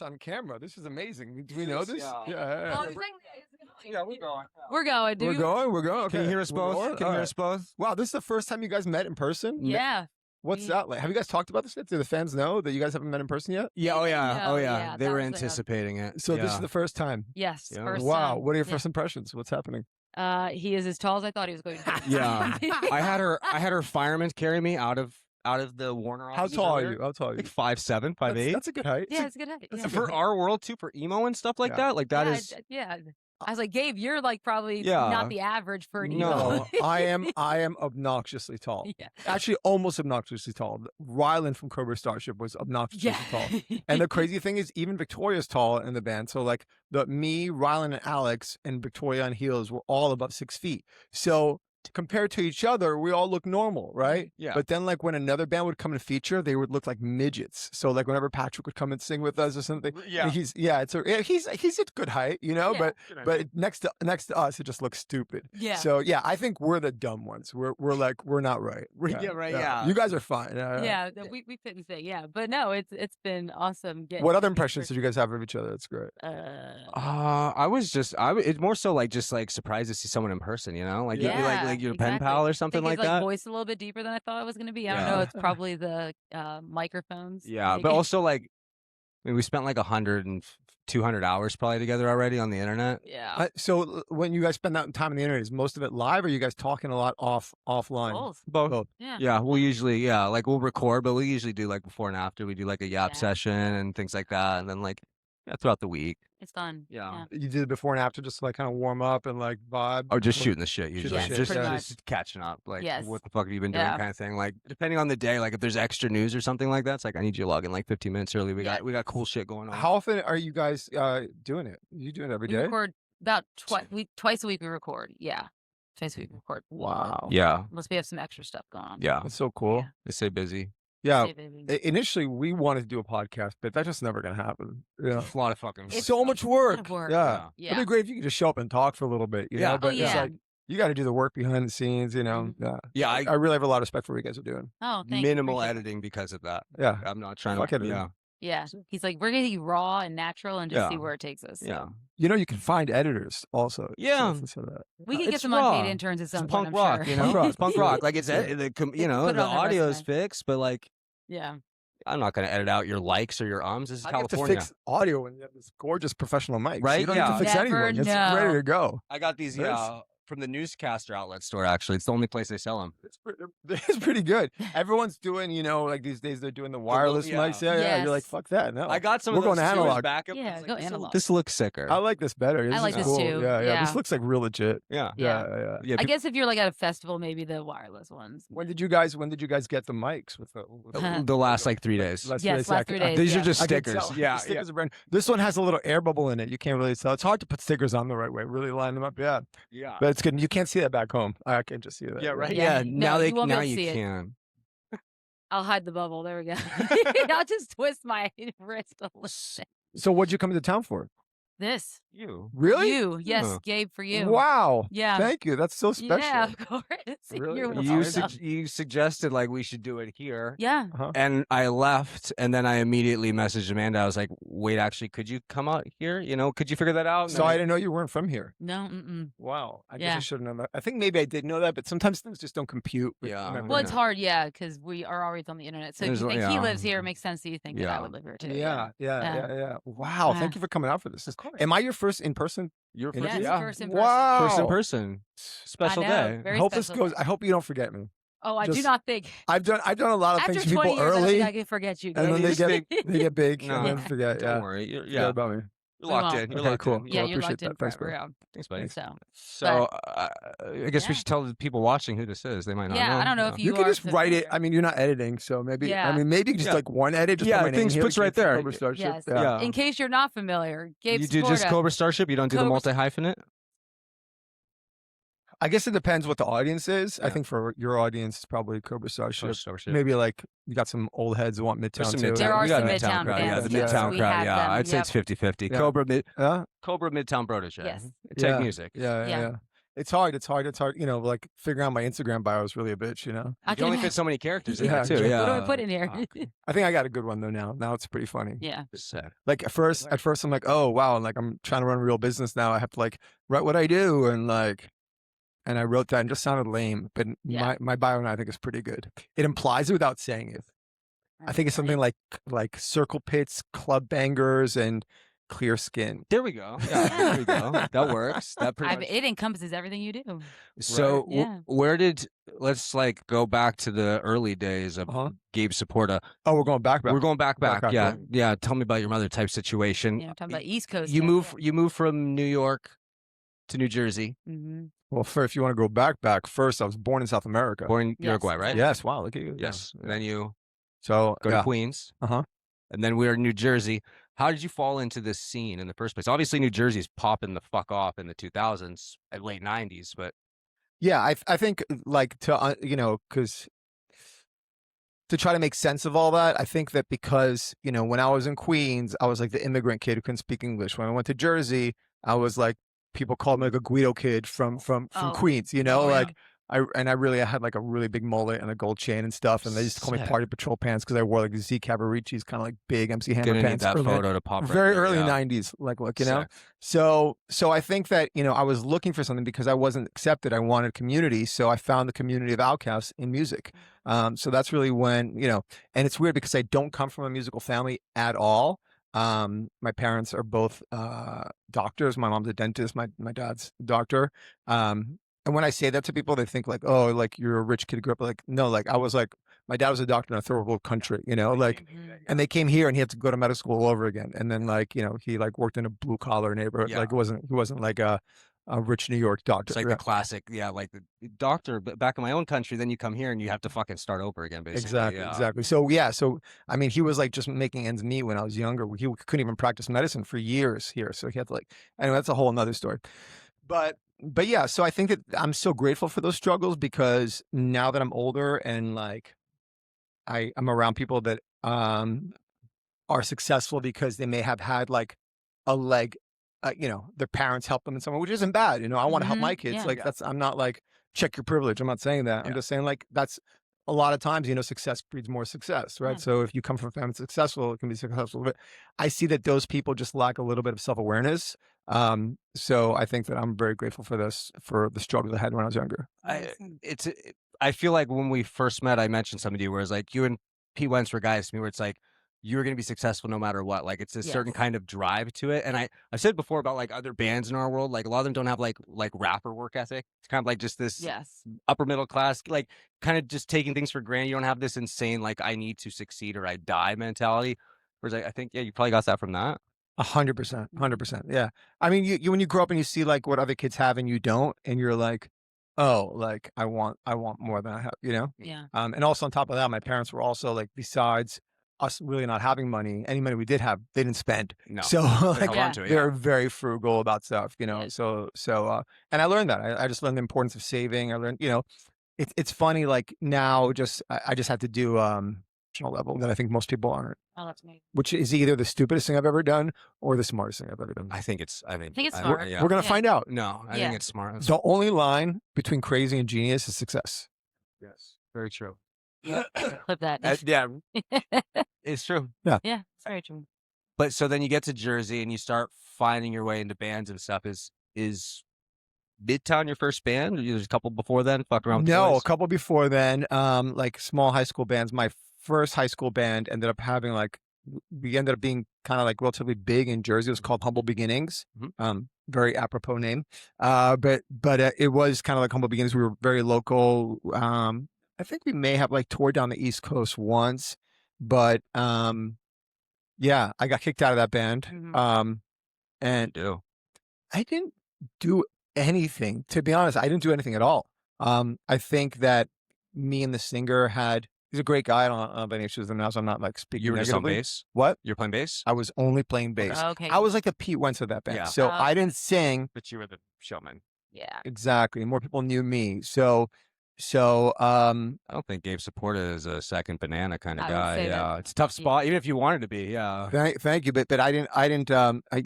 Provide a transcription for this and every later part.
this on camera. This is amazing. Do we know this? Yeah. Oh, Yeah, we're going. we're going. We're going. We're going. Okay. Can you hear us We're both? going? Can you hear us both? Wow, this is the first time you guys met in person? Yeah. What's that like? Have you guys talked about this yet? Do the fans know that you guys haven't met in person yet? Yeah. Oh yeah. No, Oh yeah, yeah. They that were was anticipating it. So this is the first time. Yes. Yeah. First Wow. time. What are your Yeah. first impressions? What's happening? He is as tall as I thought he was going to be. Yeah. I had her fireman carry me out of the Warner How offices tall are earlier. you? How tall are you? Like 5'7", 5'8". That's a good height. Yeah, it's a good height. Yeah. And for our world too, for emo and stuff like Yeah. that, like that yeah, is. yeah. I was like, Gabe, you're like probably Yeah. not the average for an No. emo. I am obnoxiously tall. Yeah. Actually, almost obnoxiously tall. Rylan from Cobra Starship was obnoxiously tall. And the crazy thing is, even Victoria's tall in the band. So like me, Rylan, and Alex, and Victoria on heels were all above 6 feet. So compared to each other, we all look normal, right? Yeah. But then like when another band would come and feature, they would look like midgets. So like whenever Patrick would come and sing with us or something, Yeah. he's a good height, you know, Yeah. but next to us, it just looks stupid. Yeah. So yeah, I think we're the dumb ones. We're not right. Yeah, right, yeah. You guys are fine. Yeah, we fit and fit. Yeah, but no, it's been awesome. What other impressions did you guys have of each other? That's great. It's more so like just like surprised to see someone in person, you know, like Yeah, like your pen exactly. pal or I something think like his, that. voice a little bit deeper than I thought it was going to be. I don't Yeah. know. It's probably the microphones. Yeah, Like- but also like, I mean, we spent like 100 and 200 hours probably together already on the internet. yeah, So when you guys spend that time on the internet, is most of it live, or are you guys talking a lot offline? both. Both. Yeah. Yeah, we'll usually like we'll record, but we usually do like before and after. We do like a yap Yeah. session and things like that, and then like throughout the week. It's fun. Yeah. You did it before and after, just to, like kind of warm up and like vibe. Or just shooting the shit Shooting usually. the shit, just, pretty just catching up. Like, Yes. what the fuck have you been doing Yeah. kind of thing. Like, depending on the day, like if there's extra news or something like that, it's like, I need you to log in like 15 minutes early. We Yeah. got cool shit going on. How often are you guys doing it? You doing it every We day? record about twice a week. We record. Yeah, twice a week we record. Wow. Yeah. Unless we have some extra stuff going on. Yeah. That's so cool. Yeah. They stay busy. Yeah. Stay busy. Initially, we wanted to do a podcast, but that's just never going to happen. Yeah. A lot of fucking It's So much a lot work. of work. Yeah. Yeah. It'd be great if you could just show up and talk for a little bit, you Yeah. know? Oh, But it's yeah. like, you got to do the work behind the scenes, you know? Mhm. Yeah. Yeah, I really have a lot of respect for what you guys are doing. Oh, thank minimal you. Appreciate it. editing because of that. Yeah. I'm not trying Fuck to. editing. Yeah. Yeah, he's like, we're gonna be raw and natural and just see Yeah. where it takes us. Yeah. You know, you can find editors also. Yeah. So that. We can get It's some raw. unpaid interns at It's some punk point. rock, I'm you sure. know? Punk rock. It's punk rock. Like it's Yeah. you know, put it the on their audio's resume. fixed, but like Yeah. I'm not gonna edit out your likes or your ums. This is How do you have to California. fix audio when you have this gorgeous professional mic? Right? You don't Yeah. need to fix Never anything. It's know. ready to go. I got these Nice. from the newscaster outlet store. Actually, it's the only place they sell them. It's pretty good. Everyone's doing, you know, like these days they're doing the wireless yeah. mics. Yeah. You're like, Yes. fuck that. No. I got some. We're of those going too as analog. backup. Yeah, I was go like, analog. This looks sicker. I like this better. This I like is this cool. too. Yeah. Yeah. This looks like real legit. Yeah. Yeah. Yeah. I guess if you're like at a festival, maybe the wireless ones. When did you guys get the mics with The last like 3 days. Last Yes, last 3 days. These yeah. are just I can stickers. tell. Yeah. The stickers are brand. This one has a little air bubble in it. You can't really tell. It's hard to put stickers on the right way. Really line them up. Yeah. Yeah. But it's good. You can't see that back home. I can just see that. Yeah. Right. Yeah. Yeah. No, Now you won't be able to you see it. can. I'll hide the bubble. There we go. I'll just twist my wrist a little bit. So what'd you come to town for? This. You. Really? You. Yes, Huh. Gabe, for you. Wow. Yeah. Thank you. That's so special. Yeah, of course. Really? You're That's You, awesome. welcome. you suggested like we should do it here. Yeah. And I left, and then I immediately messaged Amanda. I was like, "Wait, actually, could you come out here? You know, could you figure that out?" And So then I didn't know you weren't from here. No. Mm-mm. Wow. I guess Yeah. I should have known that. I think maybe I did know that, but sometimes things just don't compute. with Yeah. memory. Well, it's Yeah. hard, yeah, because we are always on the internet. So if There's you a- think he yeah. lives here, it makes sense that you think that I Yeah. would live here too. Yeah. Wow. Thank you for coming out for this. Of course. Am I your first in person? You're Yes, first, Yes, yeah. first in person. Wow. First in person. Special I know, day. very I hope special this goes. day. I hope you don't forget me. Oh, I do just- not think. I've done a lot of After things to 20 people years, I don't early, think I can forget you. and then Gabe. they get big, No. and then forget. Don't Yeah. worry. You're, Forget yeah. about me. You're We locked won't. in. You're Okay, locked cool. in. Yeah, Cool. you're Appreciate locked in that. Thanks, forever. bro. Yeah. Thanks, buddy. So, So I guess we yeah. should tell the people watching who this is. They might not know. yeah, I don't know if You you can are just write it. familiar. I mean, you're not editing, so maybe. Yeah. I mean, maybe just Yeah. like one edit. Just Yeah, put my name things here, puts right Gabe there. Cobra Starship. Yes. Yeah. In case you're not familiar, Gabe You do just Saporta. Cobra Starship. You don't do the Cobra- multi-hyphenate. I guess it depends what the audience is. I Yeah. think for your audience, it's probably Cobra Starship. Starship. Maybe like you got some old heads who want There's Midtown some too. Midtown. There are we got some a Midtown crowd. Yeah, the fans, yes, Midtown we crowd. have Yeah, them, I'd say yep. it's 50-50. Yeah. Cobra Yeah. Midtown Brotege. Yes. Take Yeah. music. Yeah. Yeah. It's hard. It's hard. It's hard. You know, like figuring out my Instagram bio is really a bitch. You know. I You can only fit imagine. so many characters in Yeah, there too. exactly. Yeah. What do I put in here? Fuck. I think I got a good one though now. Now it's pretty funny. Yeah. Sick. Like at first I'm like, oh wow, and like I'm trying to run a real business now. I have to like write what I do and like, and I wrote that and it just sounded lame. But Yeah. my bio now I think is pretty good. It implies it without saying it. I think it's something like circle pits, club bangers, and clear skin. There we go. Yeah, there we go. That works. That pretty much. It encompasses everything you do. So Yeah. where did let's like go back to the early days of Gabe Saporta. Oh, we're going back. We're going back. Back, Yeah, right. yeah. Tell me about your mother type situation. Yeah, I'm talking about East Coast. You move from New York to New Jersey. Mm-hmm. Well, if you want to go back, first I was born in South America. Born in Yes, Uruguay, right? Yes. Wow. Look at you. Yes. And then you So go to Queens. And then we're in New Jersey. How did you fall into this scene in the first place? Obviously, New Jersey's popping the fuck off in the 2000s and late 90s, but yeah, I think like to you know, because to try to make sense of all that, I think that because you know when I was in Queens, I was like the immigrant kid who couldn't speak English. When I went to Jersey, I was like people called me like a Guido kid from Queens. You know, like. I had like a really big mullet and a gold chain and stuff, and they used to call me Party Patrol pants because I wore like Z Cavaricci's kind of like big MC Hammer gonna pants. Need that photo to pop. Very right there, early yeah. 90s, like you know. So I think that you know I was looking for something because I wasn't accepted. I wanted community, so I found the community of outcasts in music. So that's really when you know, and it's weird because I don't come from a musical family at all. My parents are both doctors. My mom's a dentist. My dad's a doctor. And when I say that to people, they think like, oh, like you're a rich kid who grew up. Like, no, like I was like, my dad was a doctor in a third world country, you know, like, and they came here and he had to go to medical school all over again. And then like, you know, he like worked in a blue collar neighborhood. Like he wasn't like a rich New York doctor. It's like the classic, like the doctor, but back in my own country, then you come here and you have to fucking start over again, basically. Exactly. So I mean, he was like just making ends meet when I was younger. He couldn't even practice medicine for years here. So he had to like, anyway, that's a whole nother story. But yeah, so I think that I'm so grateful for those struggles because now that I'm older and like I'm around people that are successful because they may have had like a leg, you know, their parents help them in some way, which isn't bad. You know, I want to help my kids. Like I'm not like check your privilege. I'm not saying that. I'm just saying like that's a lot of times, you know, success breeds more success, right? Yeah. So if you come from a family that's successful, it can be successful. But I see that those people just lack a little bit of self-awareness. So I think that I'm very grateful for the struggle I had when I was younger. I feel like when we first met, I mentioned something to you where it's like you and Pete Wentz were guys to me where it's like you're going to be successful no matter what. Like it's a certain kind of drive to it. And I've said before about like other bands in our world, like a lot of them don't have like rapper work ethic. It's kind of like just this upper middle class, like kind of just taking things for granted. You don't have this insane, like I need to succeed or I die mentality. Whereas I think, you probably got that from that. 100%, 100%. Yeah. I mean, you when you grow up and you see like what other kids have and you don't, and you're like, oh, like I want more than I have, you know? Yeah. And also on top of that, my parents were also like, besides us really not having money, any money we did have, they didn't spend. No. So like they're it, very frugal about stuff, you know? Yeah. So and I learned that. I just learned the importance of saving. I learned, you know, it's funny, like now I just had to do level that I think most people aren't. Oh, that's amazing. Which is either the stupidest thing I've ever done or the smartest thing I've ever done. I think it's smart. We're going to find out. No, I think it's smart. The only line between crazy and genius is success. Yes. Very true. Clip that. Yeah. It's true. Yeah. Yeah, it's very true. But so then you get to Jersey and you start finding your way into bands and stuff. Is Midtown your first band? Or there's a couple before then? Fucked around with No, toys? a couple before then. Like small high school bands. My first high school band ended up having we ended up being kind of like relatively big in Jersey. It was called Humble Beginnings. Very apropos name. But it was kind of like Humble Beginnings. We were very local. I think we may have like toured down the East Coast once, but yeah, I got kicked out of that band. And I didn't do anything, to be honest. I didn't do anything at all. I think that me and the singer he's a great guy. I don't have any issues with him now, so I'm not like speaking You were just on negatively. bass? What? You're playing bass? I was only playing bass. Okay. I was like the Pete Wentz of that band. Yeah. So I didn't sing. But you were the showman. Yeah. Exactly. More people knew me. So So, I don't think Gabe Saporta is a second banana kind of I would guy. say that- Yeah, it's a tough spot, even if you wanted to be. Yeah. thank you, but I didn't,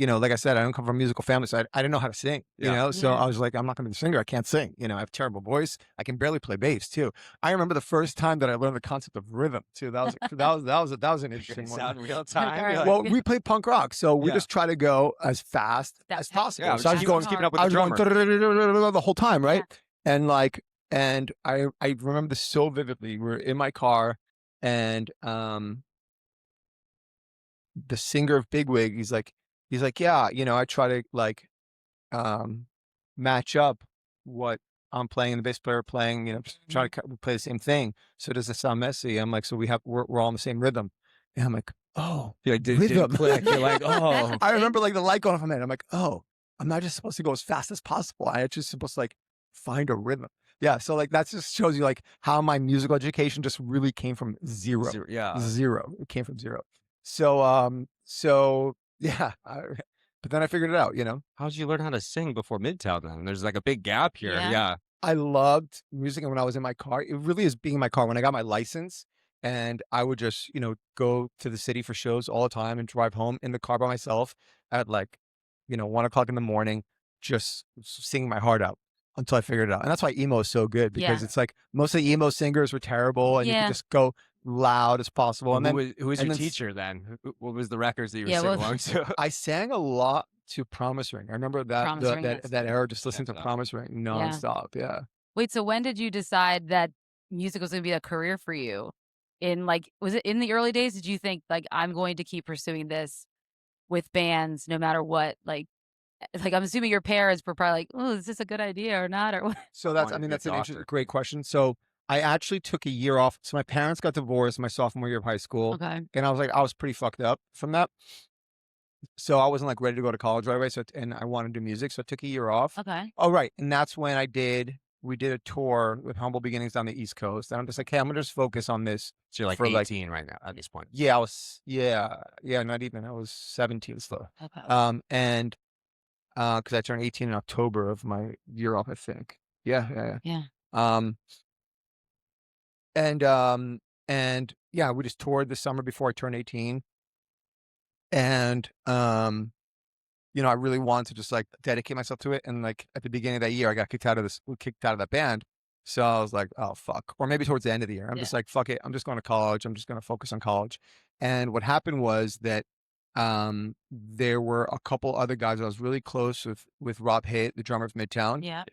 you know, like I said, I don't come from a musical family, so I didn't know how to sing, you Yeah. know, so Yeah. I was like, I'm not gonna be a singer, I can't sing, you know, I have a terrible voice, I can barely play bass too. I remember the first time that I learned the concept of rhythm too. That was an interesting one. Sound real time. Alright. You're like, Well, we played punk rock, so we Yeah. just try to go as fast That as tempo. possible. yeah, So I was going, keeping up with I the was drummer. going the whole time, right? And like, and I remember this so vividly. We're in my car, and the singer of Bigwig, he's like, yeah, you know, I try to like match up what I'm playing and the bass player playing, you know, try to play the same thing. So does it sound messy? I'm like, so we're all in the same rhythm. And I'm like, oh, You're like, didn't rhythm. click. You're like, oh. I remember like the light going off in my head. I'm like, oh, I'm not just supposed to go as fast as possible. I actually supposed to like find a rhythm. Yeah. So like that just shows you like how my musical education just really came from zero. Yeah. Zero. It came from zero. So yeah. But then I figured it out, you know. How did you learn how to sing before Midtown then? There's like a big gap here. Yeah. Yeah. I loved music, and when I was in my car, it really is being in my car. When I got my license, and I would just, you know, go to the city for shows all the time and drive home in the car by myself at like, you know, 1 o'clock in the morning, just singing my heart out until I figured it out. And that's why emo is so good, because Yeah. it's like most of the emo singers were terrible, and you Yeah. could just go loud as possible. And then who was and your then teacher then? What was the records that you were Yeah, singing well- along to? I sang a lot to Promise Ring. I remember that Promise Ring, that yes. that era, just listening to Nonstop. Promise Ring nonstop. Yeah. Wait, so when did you decide that music was going to be a career for you? In like, was it in the early days? Did you think like, I'm going to keep pursuing this with bands no matter what? Like I'm assuming your parents were probably like, oh, is this a good idea or not? Or what? So that's, wanted I to mean, be a that's an interesting, doctor. great question. So I actually took a year off. So my parents got divorced my sophomore year of high school, Okay. and I was pretty fucked up from that. So I wasn't like ready to go to college right away. So, and I wanted to do music, so I took a year off. Okay. Oh, right, and that's when we did a tour with Humble Beginnings down the East Coast. And I'm just like, hey, I'm gonna just focus on this. So you're like for, like- 18 right now at this point. Yeah, not even. I was 17 still. Okay. And because I turned 18 in October of my year off, I think. Yeah. Yeah. And yeah, we just toured the summer before I turned 18. And you know, I really wanted to just like dedicate myself to it. And like at the beginning of that year, I got kicked out of that band. So I was like, oh fuck. Or maybe towards the end of the year. I'm just like, fuck it. I'm just going to college. I'm just going to focus on college. And what happened was that there were a couple other guys I was really close with Rob Hitt, the drummer of Midtown. Yeah.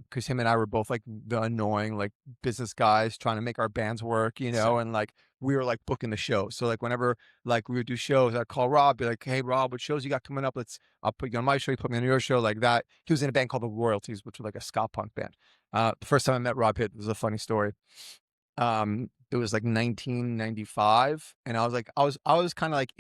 Because him and I were both like the annoying like business guys trying to make our bands work, you know, and like we were like booking the show. So like whenever like we would do shows, I'd call Rob, be like, hey Rob, what shows you got coming up? I'll put you on my show, you put me on your show, like that. He was in a band called the Royalties, which was like a ska punk band. The first time I met Rob Hitt, was a funny story. It was like 1995, and I was like, I was kind of like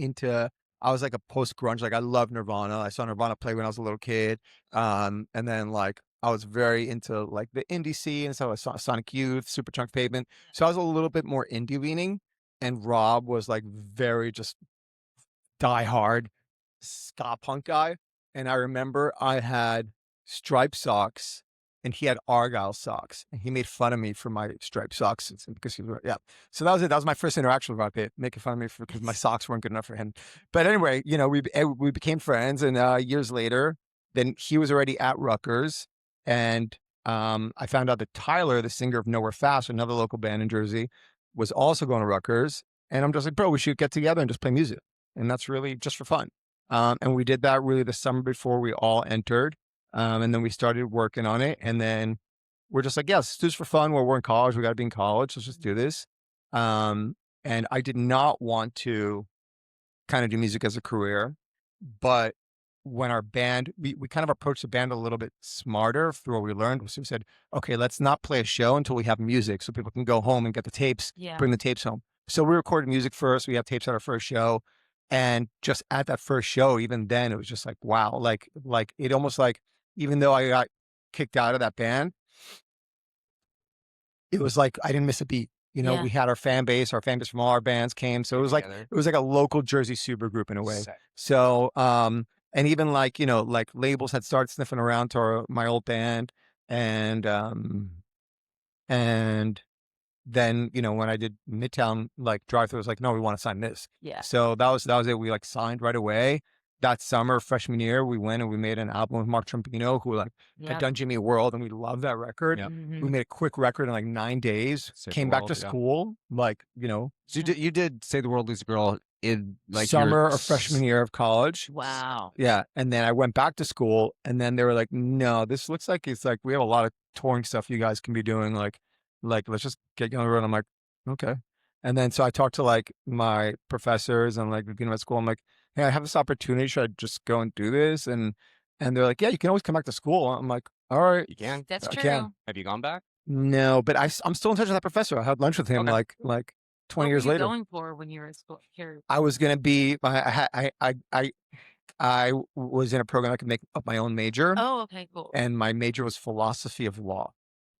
I was like a post grunge. Like I love Nirvana. I saw Nirvana play when I was a little kid. And then like I was very into like the indie scene, and so I saw Sonic Youth, Superchunk Pavement. So I was a little bit more indie leaning, and Rob was like very just diehard ska punk guy. And I remember I had striped socks, and he had Argyle socks, and he made fun of me for my striped socks because he was, yeah. So that was it. That was my first interaction with Rob Pitt, making fun of me because my socks weren't good enough for him. But anyway, you know, we became friends, and years later, then he was already at Rutgers, and I found out that Tyler, the singer of Nowhere Fast, another local band in Jersey, was also going to Rutgers, and I'm just like, bro, we should get together and just play music, and that's really just for fun. And we did that really the summer before we all entered. And then we started working on it, and then we're just like, yes, let's do this for fun. We're in college. We got to be in college. Let's just do this. And I did not want to kind of do music as a career, but when our band, we kind of approached the band a little bit smarter through what we learned. So we said, okay, let's not play a show until we have music so people can go home and get the tapes, bring the tapes home. So we recorded music first. We have tapes at our first show. And just at that first show, even then, it was just like, wow, like it almost like, even though I got kicked out of that band, it was like I didn't miss a beat. You know, we had our fan base from all our bands came. So it was like a local Jersey super group in a way. Sick. So and even like, you know, like labels had started sniffing around to my old band, and And then, when I did Midtown like drive-through, it was like, no, we want to sign this. Yeah. So that was it. We like signed right away. That summer, freshman year, we went and we made an album with Mark Trompino, who like had done Jimmy World, and we loved that record. Yep. We made a quick record in like 9 days. Save the Came back World, to school, like So you did Save the World, Lose a Girl in like summer or freshman year of college. Wow. Yeah, and then I went back to school, and then they were like, "No, this looks like it's like we have a lot of touring stuff you guys can be doing. Like let's just get you on the road." I'm like, "Okay." And then so I talked to like my professors and like the dean of my school. I'm like, "Hey, I have this opportunity. Should I just go and do this?" And they're like, "Yeah, you can always come back to school." I'm like, "All right, You can. That's I true. can." Have you gone back? No, but I'm still in touch with that professor. I had lunch with him Okay. like 20 What years were you later. going for when you were at school? Here. I was gonna be. I was in a program I could make up my own major. Oh, okay, cool. And my major was philosophy of law.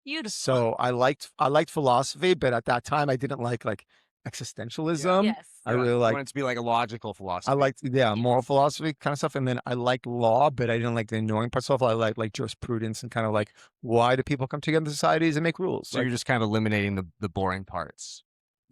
Beautiful. So I liked philosophy, but at that time I didn't like existentialism. Yes. I really You liked. want it to be like a logical philosophy. I liked moral philosophy kind of stuff, and then I liked law, but I didn't like the annoying parts of it. I like jurisprudence and kind of like why do people come together in societies and make rules? So you're just kind of eliminating the boring parts.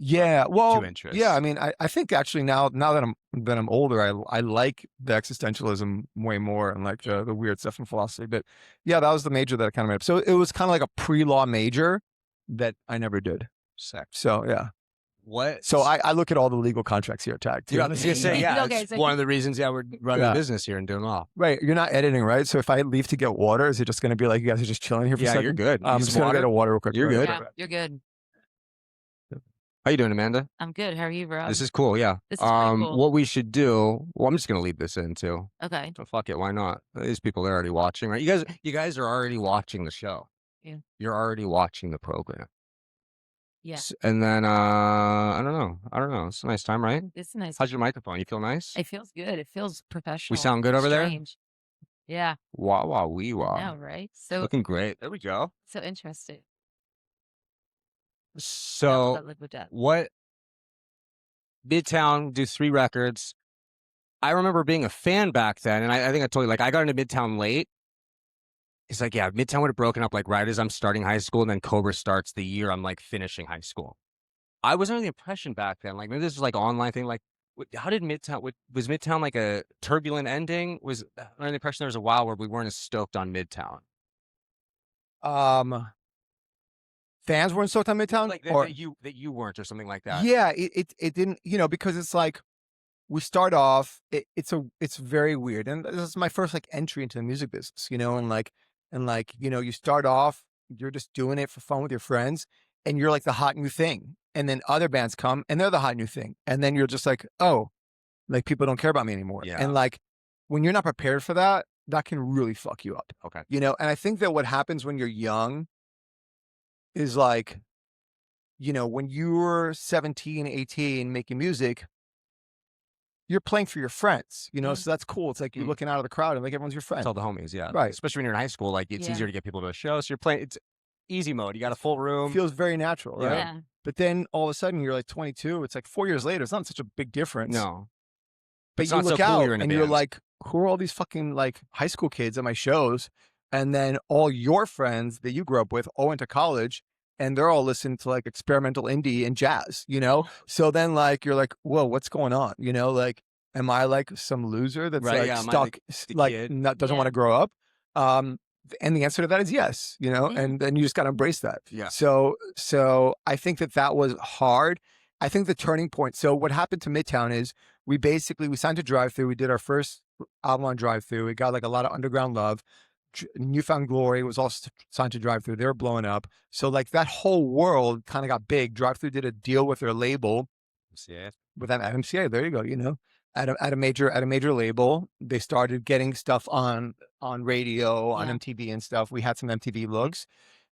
Yeah, well, interests. yeah. I mean, I think actually now that I'm older, I like the existentialism way more and like the weird stuff in philosophy. But yeah, that was the major that I kind of made up. So it was kind of like a pre-law major that I never did. Sick. So yeah. What? So I look at all the legal contracts here, Tag. Too. Yeah, I was gonna say, yeah, Okay, it's so one of the reasons. Yeah, we're running a business here and doing well. Right, you're not editing, right? So if I leave to get water, is it just going to be like you guys are just chilling here for a Yeah, second? you're good. I'm just going to get a water real quick. You're good. Yeah, you're good. How you doing, Amanda? I'm good. How are you, bro? This is cool. Yeah. This is pretty cool. What we should do? Well, I'm just gonna leave this in too. Okay. So fuck it. Why not? These people are already watching, right? You guys are already watching the show. Yeah. You're already watching the program. Yeah. And then I don't know. It's a nice time, right? It's nice. How's your microphone? You feel nice? It feels good. It feels professional. We sound good over there? Strange. Yeah. Wah wah wee I wah. know, right? So Looking great. There we go. so interesting. So That liquid death. what? Midtown do 3 records. I remember being a fan back then, and I think I told you, like, I got into Midtown late. It's like, yeah, Midtown would have broken up like right as I'm starting high school, and then Cobra starts the year I'm like finishing high school. I was under the impression back then, like maybe this was like online thing, like how did Midtown, was Midtown like a turbulent ending? Was under the impression there was a while where we weren't as stoked on Midtown. Fans weren't stoked on Midtown, Like or that you weren't or something like that. yeah, it didn't, because it's like we start off, it's very weird, and this is my first like entry into the music business, and you start off, you're just doing it for fun with your friends, and you're like the hot new thing, and then other bands come and they're the hot new thing, and then you're just like, oh, like people don't care about me anymore, Yeah. and like when you're not prepared for that, that can really fuck you up. Okay. And I think that what happens when you're young is like, when you're 17, 18 making music, you're playing for your friends, so that's cool. It's like you're looking out of the crowd and like everyone's your friend. Tell the homies, yeah. Right. Especially when you're in high school, like it's easier to get people to a show. So you're playing, it's easy mode. You got a full room. Feels very natural, right? Yeah. But then all of a sudden you're like 22. It's like 4 years later. It's not such a big difference. No. But It's you not so look cool out you're in a and you're band. like, who are all these fucking like high school kids at my shows? And then all your friends that you grew up with all went to college and they're all listening to like experimental indie and jazz, So then like, you're like, whoa, what's going on? Like, am I like some loser that's Right, like yeah, am I stuck, the like kid? doesn't Yeah. want to grow up? And the answer to that is yes, and then you just got to embrace that. Yeah. So I think that was hard. I think the turning point. So what happened to Midtown is we signed to Drive Through. We did our first album on Drive Through. We got like a lot of underground love. Newfound Glory was also signed to Drive Through. They were blowing up. So like that whole world kind of got big. Drive Through did a deal with their label. Yeah. With that MCA. There you go. At a major label, they started getting stuff on radio, on MTV and stuff. We had some MTV looks,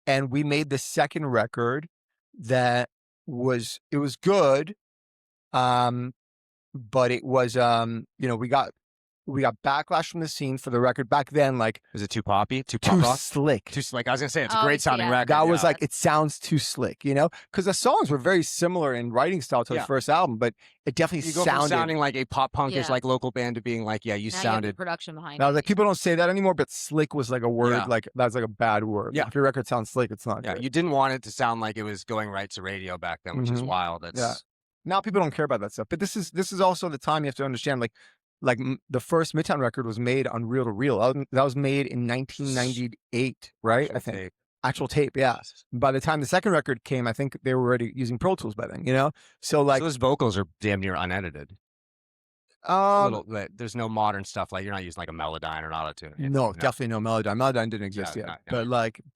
and we made the second record that was good, but it was we got we got backlash from the scene for the record back then. Like, is it too poppy? Too too pop rock? slick. Too slick. I was gonna say it's a great sounding record. That was like, it sounds too slick, you know, because the songs were very similar in writing style to the first album, but it definitely go from sounding like a pop punkish like local band to being like, you now sounded you have the production behind I was it. like, people don't say that anymore, but slick was like a word, like that's like a bad word. Yeah. If your record sounds slick, it's not good. You didn't want it to sound like it was going right to radio back then, which is wild. Now people don't care about that stuff, but this is also the time you have to understand, like the first Midtown record was made on reel to reel. That was made in 1998, right? I think. Actual tape, yeah. By the time the second record came, I think they were already using Pro Tools by then, you know? So like, those vocals are damn near unedited. There's no modern stuff, like you're not using like a Melodyne or an auto-tune. No, definitely no Melodyne. Melodyne didn't exist yet.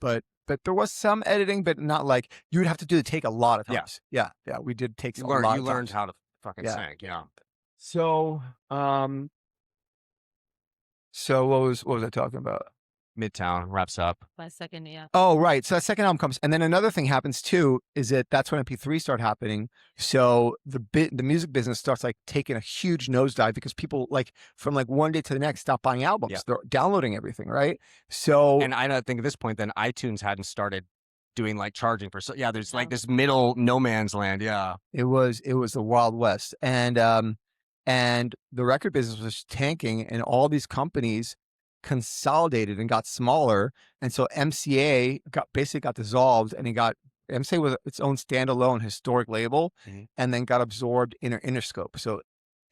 But there was some editing, but not like, you would have to do the take a lot of times. Yeah, we did takes a lot of times. You learned how to fucking sing, So, what was I talking about? Midtown wraps up. By second, Oh, right. So that second album comes, and then another thing happens too. Is that's when MP3 start happening. So the music business starts like taking a huge nosedive because people like from like one day to the next stop buying albums. Yeah. They're downloading everything, right? So, and I don't think at this point then iTunes hadn't started doing like charging for. So there's like this middle no man's land. Yeah, it was the Wild West, and the record business was tanking, and all these companies consolidated and got smaller, and so MCA basically got dissolved, and MCA was its own standalone historic label, and then got absorbed in Interscope. So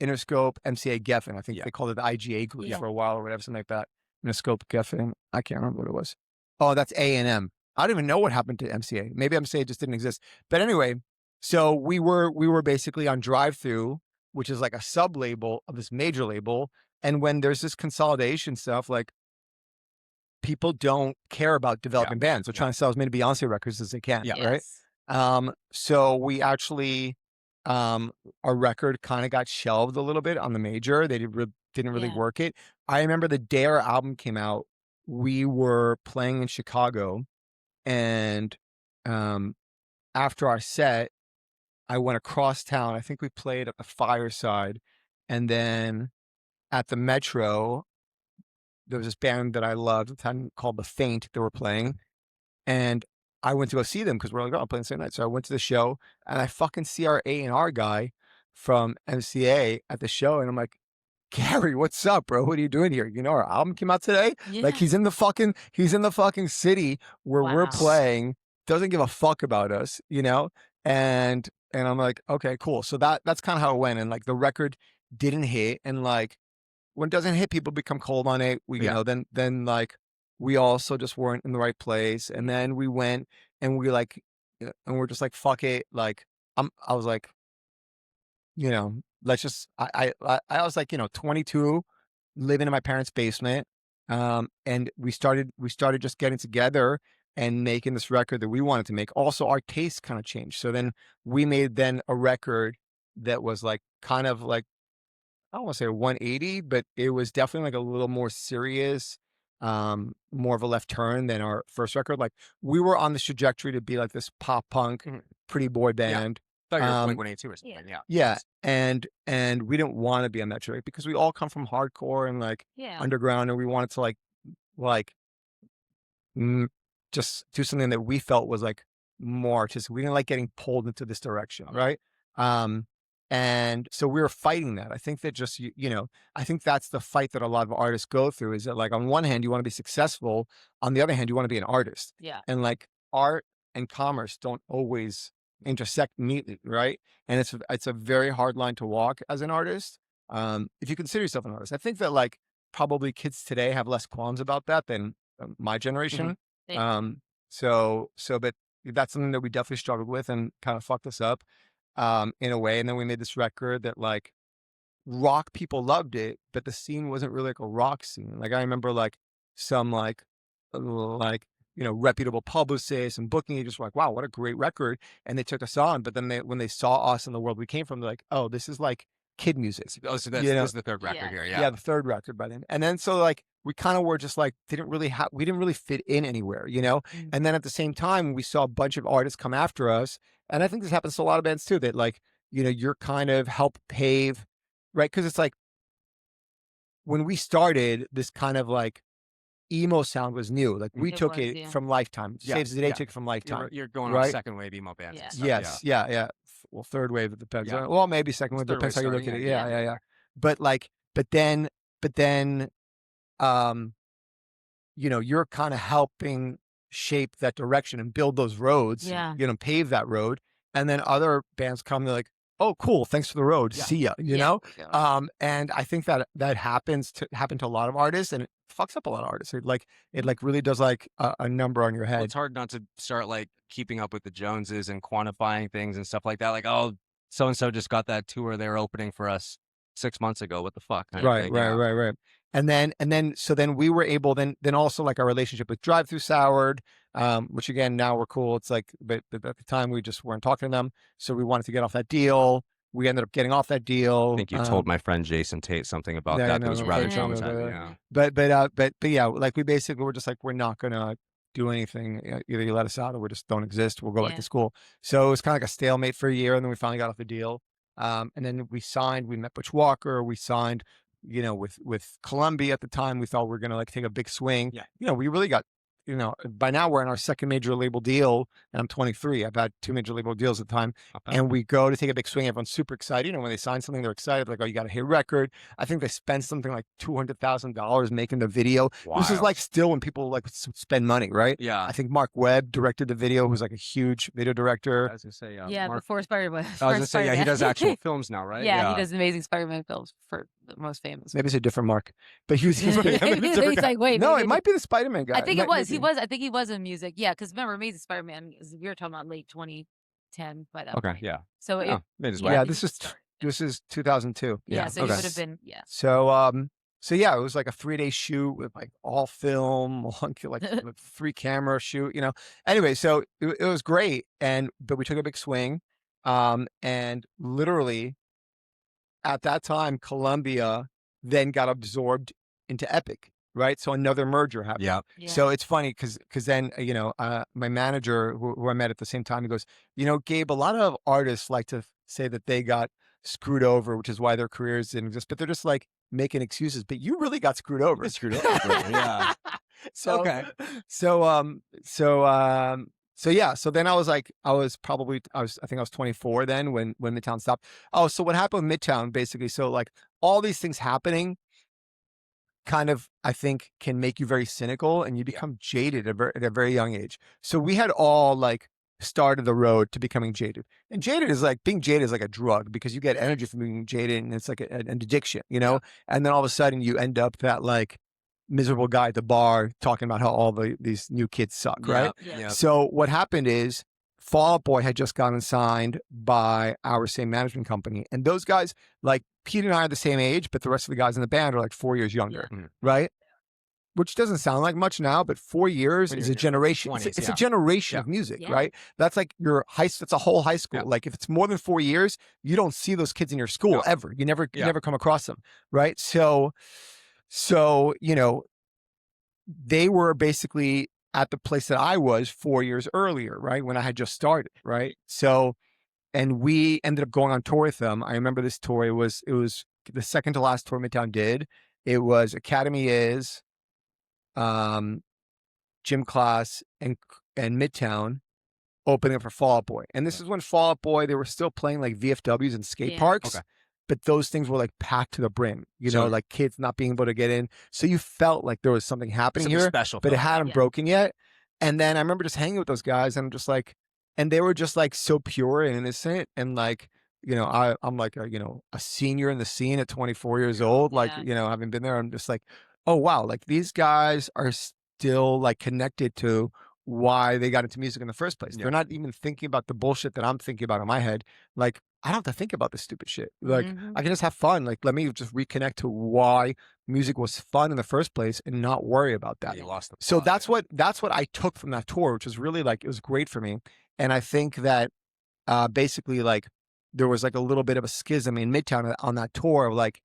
Interscope, MCA, Geffen. I think they called it the IGA group for a while or whatever, something like that. Interscope, Geffen. I can't remember what it was. Oh, that's A&M. I don't even know what happened to MCA. Maybe MCA just didn't exist. But anyway, so we were basically on Drive Thru, which is like a sub label of this major label. And when there's this consolidation stuff, like people don't care about developing bands. They're trying to sell as many Beyonce records as they can, right? So we actually, our record kind of got shelved a little bit on the major. They didn't really work it. I remember the day our album came out, we were playing in Chicago, and after our set, I went across town. I think we played at the Fireside, and then at the Metro, there was this band that I loved at the time called The Faint. They were playing, and I went to go see them because we're like, oh, I'm playing the same night. So I went to the show, and I fucking see our A&R guy from MCA at the show, and I'm like, Gary, what's up, bro? What are you doing here? You know, our album came out today. Like he's in the fucking city where we're playing. Doesn't give a fuck about us, you know. And I'm like, okay, cool. So that's kind of how it went. And like the record didn't hit, and like when it doesn't hit, people become cold on it. We, you know, then like we also just weren't in the right place. And then we went and we like, and we're just like, fuck it. Like I was like, you know, let's just, I was like, you know, 22, living in my parents' basement. And we started just getting together and making this record that we wanted to make. Also, our taste kind of changed. So then we made a record that was like, kind of like, I don't want to say 180, but it was definitely like a little more serious, more of a left turn than our first record. Like we were on this trajectory to be like this pop punk, pretty boy band. Like 182 or something. Yeah. And we didn't want to be on that track because we all come from hardcore and like underground, and we wanted to like just do something that we felt was like more artistic. We didn't like getting pulled into this direction, right? And so we were fighting that. I think that just, you know, I think that's the fight that a lot of artists go through, is that like on one hand, you want to be successful. On the other hand, you want to be an artist. Yeah. And like art and commerce don't always intersect neatly, right? And it's a very hard line to walk as an artist. If you consider yourself an artist, I think that like probably kids today have less qualms about that than my generation. But that's something that we definitely struggled with and kind of fucked us up in a way. And then we made this record that like rock people loved it, but the scene wasn't really like a rock scene. Like I remember like some like you know, reputable publicists and booking agents were like, wow, what a great record. And they took us on. But then when they saw us and the world we came from, they're like, oh, this is like kid music. Oh, so this is the third record here. Yeah, the third record by then. And then so like we kind of were just like, we didn't really fit in anywhere, you know? And then at the same time, we saw a bunch of artists come after us. And I think this happens to a lot of bands too, that like, you know, you're kind of help pave, right? Because it's like, when we started, this kind of like emo sound was new. Like we took it from Lifetime. Saves the Day took it from Lifetime. You're going right? on second wave emo bands. And stuff, Yes, yeah. Well, third wave, it depends. Yeah. Well, maybe second wave, Third depends wave how you look at starting, it. Yeah. But like, but then, um, you know, you're kind of helping shape that direction and build those roads. Yeah. You know, pave that road, and then other bands come. They're like, oh, cool, thanks for the road. See ya. You know. And I think that happens to a lot of artists, and it fucks up a lot of artists. It like really does like a number on your head. Well, it's hard not to start like keeping up with the Joneses and quantifying things and stuff like that. Like, oh, so and so just got that tour they were opening for us 6 months ago. What the fuck? Right. And then so then we were able then also like our relationship with Drive Through soured, which again now we're cool. It's like but at the time we just weren't talking to them, so we wanted to get off that deal. We ended up getting off that deal. I think you told my friend Jason Tate something about that. That was rather traumatizing. But yeah, like we basically were just like, we're not gonna do anything. Either you let us out or we just don't exist. We'll go back to school. So it was kind of like a stalemate for a year, and then we finally got off the deal. And then we signed. We met Butch Walker. We signed, you know, with Columbia at the time. We thought we were gonna like take a big swing. Yeah. You know, we really got. You know, by now we're in our second major label deal, and I'm 23. I've had 2 major label deals at the time, and we go to take a big swing. Everyone's super excited. You know, when they sign something, they're excited. Like, oh, you got a hit record. I think they spent something like $200,000 making the video. Wow. This is like still when people like spend money, right? Yeah. I think Mark Webb directed the video, who's like a huge video director. I was gonna say, before Spider-Man. I was gonna say, yeah, he does actual films now, right? Yeah, he does amazing Spider-Man films for the most famous. Maybe it's a different Mark, but he was. He's like, wait, no, it might be the Spider-Man guy. I think it was. He was. I think he was in music. Yeah, because remember, Amazing Spider-Man. We were talking about late 2010 by that point. Okay, yeah. So this is 2002. Yeah, so he would have been. Yeah. So yeah, it was like a 3-day shoot with like all film, like 3 camera shoot. You know. Anyway, so it was great, but we took a big swing, and literally at that time, Columbia then got absorbed into Epic. Right. So another merger happened. Yeah. So it's funny because then, you know, my manager who I met at the same time, he goes, you know, Gabe, a lot of artists like to say that they got screwed over, which is why their careers didn't exist, but they're just like making excuses. But you really got screwed over. Yeah. So, okay. So yeah. So then I think I was 24 then when Midtown stopped. Oh, so what happened with Midtown basically? So like all these things happening kind of, I think, can make you very cynical, and you become jaded at a very young age. So we had all like started the road to becoming jaded, and being jaded is like a drug, because you get energy from being jaded, and it's like an addiction, you know. And then all of a sudden you end up that like miserable guy at the bar talking about how all these new kids suck, right? So what happened is Fall Out Boy had just gotten signed by our same management company, and those guys, like Pete and I are the same age, but the rest of the guys in the band are like 4 years younger, right? Which doesn't sound like much now, but 4 years is a generation. 20s, it's a generation of music, right? That's like that's a whole high school. Like if it's more than 4 years, you don't see those kids in your school ever. You never come across them, right? So you know, they were basically at the place that I was 4 years earlier, right? When I had just started, right? So, and we ended up going on tour with them. I remember this tour. It was the second to last tour Midtown did. It was Academy Is, Gym Class, and Midtown opening up for Fall Out Boy. And this is when Fall Out Boy, they were still playing like VFWs and skate parks. But those things were like packed to the brim, you know, like kids not being able to get in. So you felt like there was something happening here, special, but it hadn't broken yet. And then I remember just hanging with those guys, and I'm just like, and they were just like so pure and innocent. And like, you know, I'm like, a senior in the scene at 24 years old, like, you know, having been there, I'm just like, oh, wow, like these guys are still like connected to why they got into music in the first place. They're not even thinking about the bullshit that I'm thinking about in my head. Like, I don't have to think about this stupid shit. Like, I can just have fun. Like, let me just reconnect to why music was fun in the first place and not worry about that. So that's what I took from that tour, which was really like, it was great for me. And I think that basically like there was like a little bit of a schism in Midtown on that tour of like,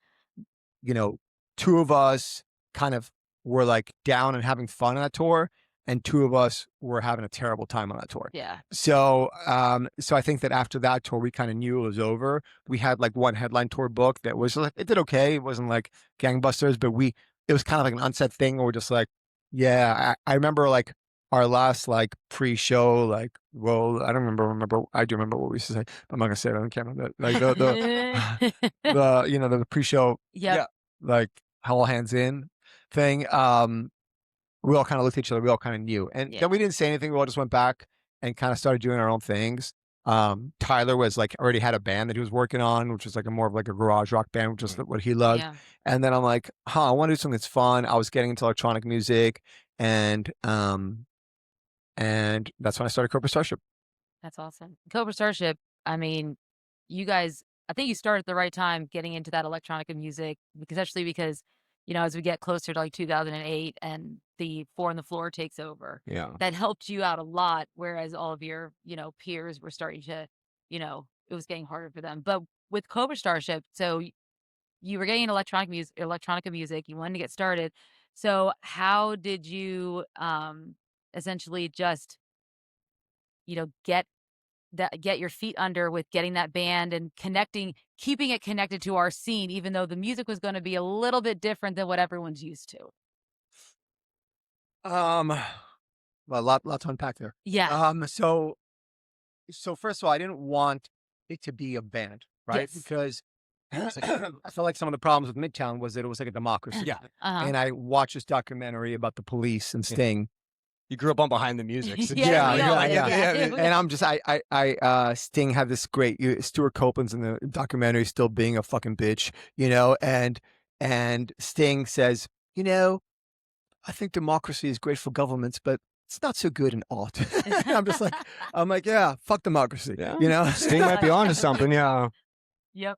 you know, 2 of us kind of were like down and having fun on that tour. and 2 of us were having a terrible time on that tour. Yeah. So, so I think that after that tour, we kind of knew it was over. We had like one headline tour book that was like, it did okay. It wasn't like gangbusters, but it was kind of like an unsaid thing where we're just like, yeah, I remember like our last like pre-show, like, well, I don't remember. I do remember what we used to say. I'm not gonna say it on camera. But like the pre-show, Yep. like all hands in thing. We all kind of looked at each other. We all kind of knew, and then we didn't say anything. We all just went back and kind of started doing our own things. Tyler was like already had a band that he was working on, which was like more of like a garage rock band, which is what he loved. Yeah. And then I'm like, I want to do something that's fun. I was getting into electronic music, and that's when I started Cobra Starship. That's awesome. Cobra Starship, I mean, you guys, I think you started at the right time getting into that electronic music, especially because, as we get closer to like 2008 and the 4 on the Floor takes over, that helped you out a lot. Whereas all of your, peers were starting to, it was getting harder for them. But with Cobra Starship, so you were getting electronic music, you wanted to get started. So how did you essentially just, get your feet under with getting that band and keeping it connected to our scene, even though the music was going to be a little bit different than what everyone's used to? Well, a lot to unpack there. Yeah. So first of all, I didn't want it to be a band, right? Yes. Because I felt like some of the problems with Midtown was that it was like a democracy. Yeah. And I watched this documentary about the police and Sting. You grew up on Behind the Music. So yeah. And I'm just, Sting had this great, Stuart Copeland's in the documentary still being a fucking bitch, and Sting says, I think democracy is great for governments, but it's not so good in art. I'm like, yeah, fuck democracy. Yeah. Sting might be onto something. Yeah. Yep.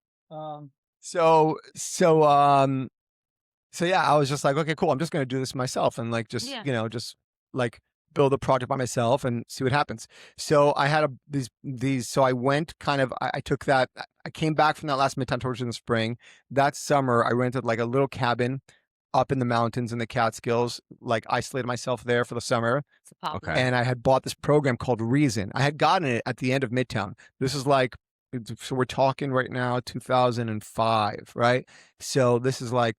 So yeah, I was just like, okay, cool. I'm just going to do this myself and like, just like build a project by myself and see what happens. So I had these, so I went I took that, I came back from that last Midtown tour in the spring. That summer I rented like a little cabin up in the mountains in the Catskills, like isolated myself there for the summer. Okay. And I had bought this program called Reason. I had gotten it at the end of Midtown. This is like, so we're talking right now, 2005, right? So this is like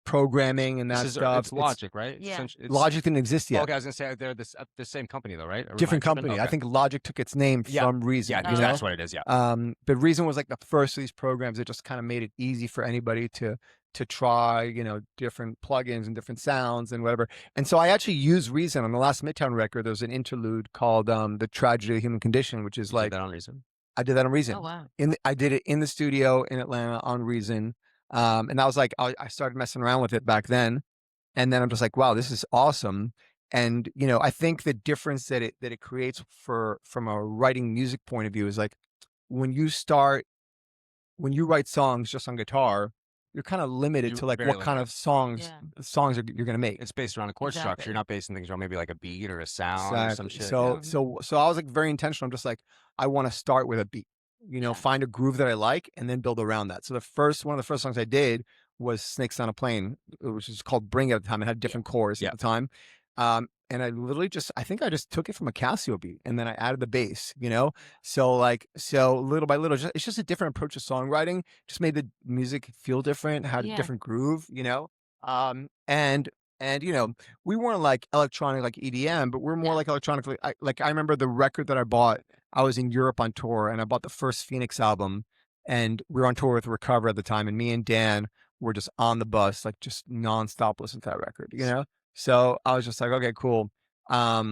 programming and that stuff. It's Logic, right? Yeah. Logic didn't exist yet. Okay, I was gonna say they're the same company though, right? Different company. Okay. I think Logic took its name from Reason. Yeah, that's what it is. Yeah. But Reason was like the first of these programs that just kind of made it easy for anybody to try, different plugins and different sounds and whatever. And so I actually used Reason on the last Midtown record. There's an interlude called "The Tragedy of the Human Condition," which is like that on Reason. I did that on Reason. Oh wow. I did it in the studio in Atlanta on Reason. And I was like, I started messing around with it back then. And then I'm just like, wow, this is awesome. And, I think the difference that it creates from a writing music point of view is like, when you write songs just on guitar, you're kind of limited to like what kind of songs you're going to make. It's based around a chord structure. You're not basing things around maybe like a beat or a sound or some shit. So I was like very intentional. I'm just like, I want to start with a beat. Find a groove that I like and then build around that. So one of the first songs I did was Snakes on a Plane, which is called Bring It at the time. It had different chords at the time. And I literally I think I just took it from a Casio beat and then I added the bass, So little by little, it's just a different approach to songwriting, just made the music feel different, had a different groove, and we weren't like electronic like EDM, but we're more like electronic. I remember the record that I bought. I was in Europe on tour and I bought the first Phoenix album and we were on tour with Recover at the time. And me and Dan were just on the bus, like just nonstop listening to that record, So I was just like, okay, cool. I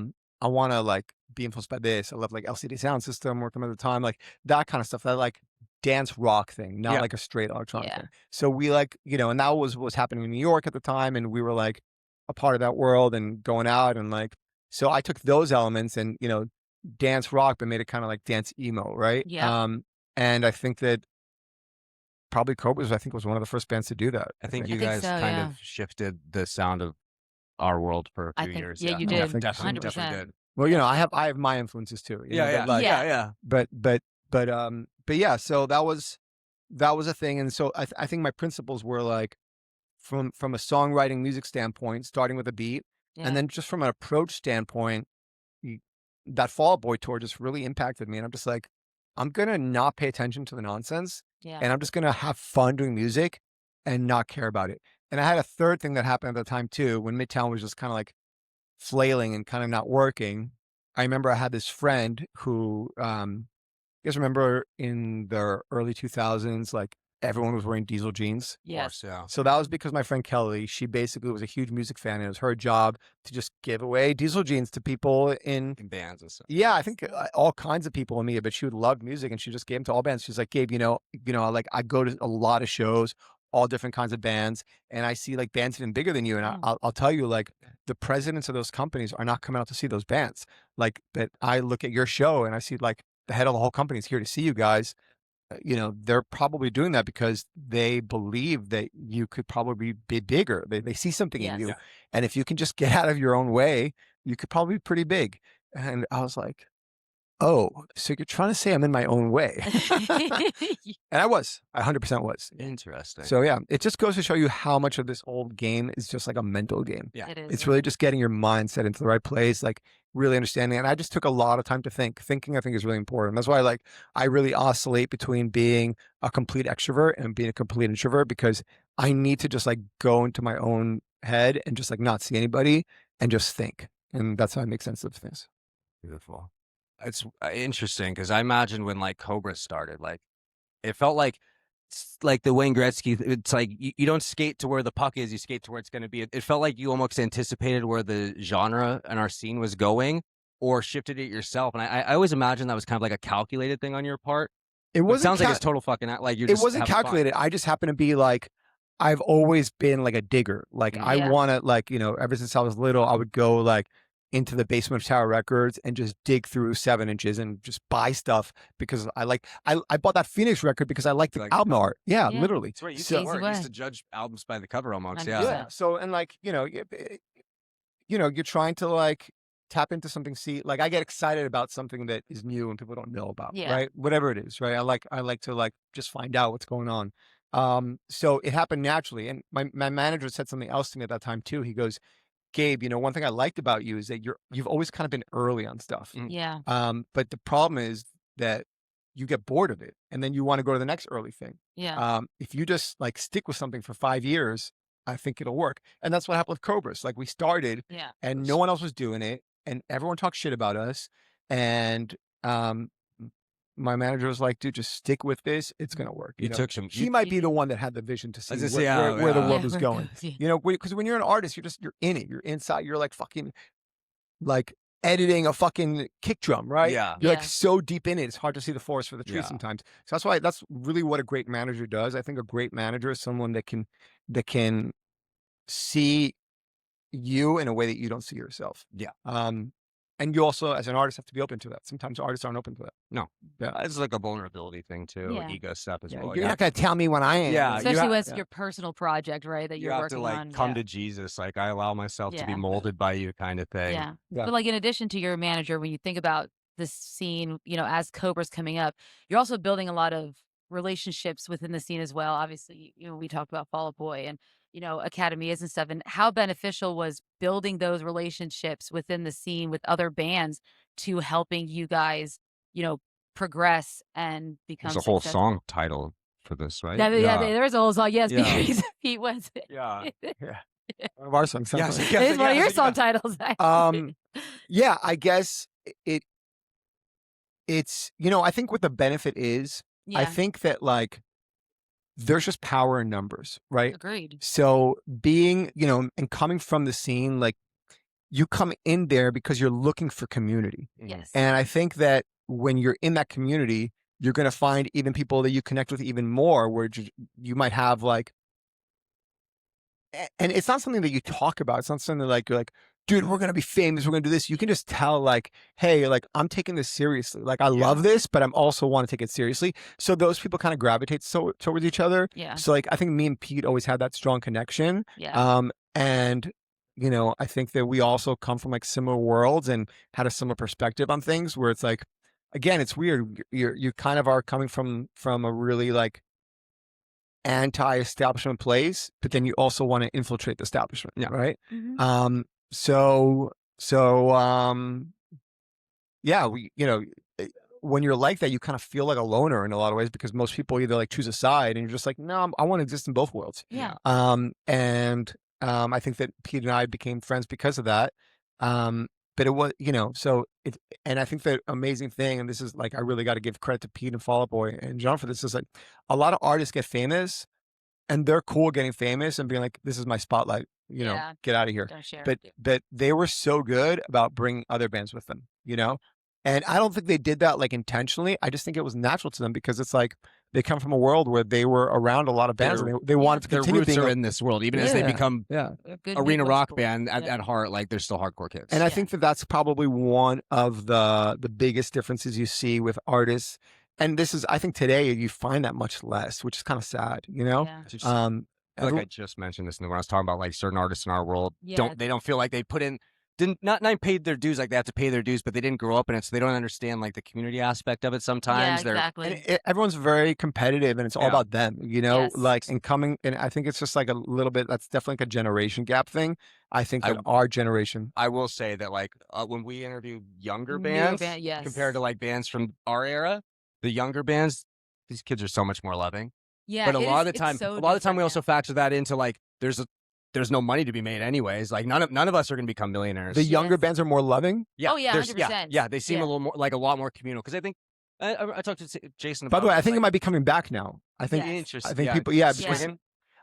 want to like be influenced by this. I love like LCD Sound System working at the time, like that kind of stuff, that like dance rock thing, not like a straight electronic thing. So we like, and that was what was happening in New York at the time. And we were like a part of that world and going out and like, so I took those elements and, dance rock, but made it kind of like dance emo, right? Yeah. And I think that probably Cobra was one of the first bands to do that. I think you guys kind of shifted the sound of our world for a few years. Yeah, you did. Definitely did. Well, I have my influences too. But yeah. So that was a thing, and so I think my principles were like from a songwriting music standpoint, starting with a beat And then just from an approach standpoint, that Fall Out Boy tour just really impacted me. And I'm just like, I'm going to not pay attention to the nonsense. And I'm just going to have fun doing music and not care about it. And I had a third thing that happened at the time too, when Midtown was just kind of like flailing and kind of not working. I remember I had this friend who, you guys remember in the early 2000s, like everyone was wearing Diesel jeans. Yes. Yeah. So that was because my friend Kelly, she basically was a huge music fan, and it was her job to just give away Diesel jeans to people in bands and stuff. Yeah, I think all kinds of people in media, but she would love music, and she just gave them to all bands. She's like, Gabe, like I go to a lot of shows, all different kinds of bands, and I see like bands even bigger than you. And I'll tell you, like the presidents of those companies are not coming out to see those bands. Like that, I look at your show and I see like the head of the whole company is here to see you guys. They're probably doing that because they believe that you could probably be bigger. They see something in you. And if you can just get out of your own way, you could probably be pretty big. And I was like, oh, so you're trying to say I'm in my own way. And I 100% was. Interesting. So yeah, it just goes to show you how much of this old game is just like a mental game. Yeah. It is. It's really just getting your mindset into the right place, like really understanding. And I just took a lot of time to think. Thinking, I think, is really important. That's why I really oscillate between being a complete extrovert and being a complete introvert, because I need to just like go into my own head and just like not see anybody and just think. And that's how I make sense of things. Beautiful. It's interesting because I imagine when like Cobra started, like it felt like the Wayne Gretzky. It's like you don't skate to where the puck is; you skate to where it's going to be. It felt like you almost anticipated where the genre and our scene was going, or shifted it yourself. And I always imagine that was kind of like a calculated thing on your part. It wasn't. It sounds like it's total fucking like you're. It wasn't calculated. I just happen to be like, I've always been like a digger. Like I want to like ever since I was little, I would go like into the basement of Tower Records and just dig through 7 inches and just buy stuff because I bought that Phoenix record because I liked the album art. Yeah, literally. That's right. You used to judge albums by the cover almost. Yeah. So, and like, you're trying to like tap into something. See, like I get excited about something that is new and people don't know about, right? Whatever it is, right? I like to like just find out what's going on. So it happened naturally. And my manager said something else to me at that time too. He goes, Gabe, one thing I liked about you is that you've always kind of been early on stuff. Yeah. But the problem is that you get bored of it and then you want to go to the next early thing. Yeah. If you just like stick with something for 5 years, I think it'll work. And that's what happened with Cobras. Like we started and no one else was doing it and everyone talked shit about us. And my manager was like, dude, just stick with this. It's going to work. He might be the one that had the vision to see where the world was going. Because when you're an artist, you're in it. You're inside. You're like fucking like editing a fucking kick drum, right? Yeah. You're like so deep in it. It's hard to see the forest for the trees sometimes. So that's really what a great manager does. I think a great manager is someone that can see you in a way that you don't see yourself. Yeah. And you also, as an artist, have to be open to that. Sometimes artists aren't open to that. No. Yeah. It's like a vulnerability thing too, ego stuff as well. You're not going to tell me when I am. Yeah. Especially when it's your personal project, right? That you're working on. You have to come to Jesus. Like I allow myself to be molded by you kind of thing. Yeah. But like in addition to your manager, when you think about this scene, as Cobra's coming up, you're also building a lot of relationships within the scene as well. Obviously, we talked about Fall Out Boy and academies and stuff, and how beneficial was building those relationships within the scene with other bands to helping you guys, progress and become There's a whole successful. song title for this, right? There's a whole song. Yes, because Pete Wentz. Yeah. One of our songs. Yes, It's one of your song titles. Yeah, I guess it's I think what the benefit is, I think that like there's just power in numbers, right? Agreed. So being, and coming from the scene, like you come in there because you're looking for community. Yes. And I think that when you're in that community, you're going to find even people that you connect with even more, where you might have like, and it's not something that you talk about. It's not something like, you're like, dude, we're going to be famous. We're going to do this. You can just tell like, hey, like I'm taking this seriously. Like I love this, but I'm also want to take it seriously. So those people kind of gravitate towards each other. Yeah. So like, I think me and Pete always had that strong connection. Yeah. And I think that we also come from like similar worlds and had a similar perspective on things where it's like, again, it's weird. You kind of are coming from a really like anti-establishment place, but then you also want to infiltrate the establishment. Yeah. Right. Mm-hmm. yeah, when you're like that, you kind of feel like a loner in a lot of ways because most people either like choose a side and you're just like, no, I want to exist in both worlds. Yeah. And I think that Pete and I became friends because of that. But it was, and I think the amazing thing, and this is like, I really got to give credit to Pete and Fall Out Boy and John for this, is like a lot of artists get famous and they're cool getting famous and being like, this is my spotlight, get out of here. Don't share. But they were so good about bringing other bands with them, And I don't think they did that like intentionally. I just think it was natural to them because it's like they come from a world where they were around a lot of bands and they wanted to continue roots being are in this world, even as they become arena rock band at heart, like they're still hardcore kids. And I think that that's probably one of the biggest differences you see with artists. And this is, I think today you find that much less, which is kind of sad, Yeah. Like I just mentioned this when I was talking about like certain artists in our world they don't feel like they put in not paid their dues, like they have to pay their dues, but they didn't grow up in it, so they don't understand like the community aspect of it sometimes. Yeah, exactly. And everyone's very competitive and it's all about them, Yes. like and I think it's just like a little bit, that's definitely like a generation gap thing. I think that our generation. I will say that like when we interview younger bands compared to like bands from our era, the younger bands, these kids are so much more loving. Yeah. But a lot of the time we also factor that into like there's no money to be made anyways. Like none of us are going to become millionaires. The younger bands are more loving. Yeah. Oh yeah, 100%. Yeah, they seem a little more like a lot more communal because I think I talked to Jason about. By the way, I think it might be coming back now. I think interesting. I think people because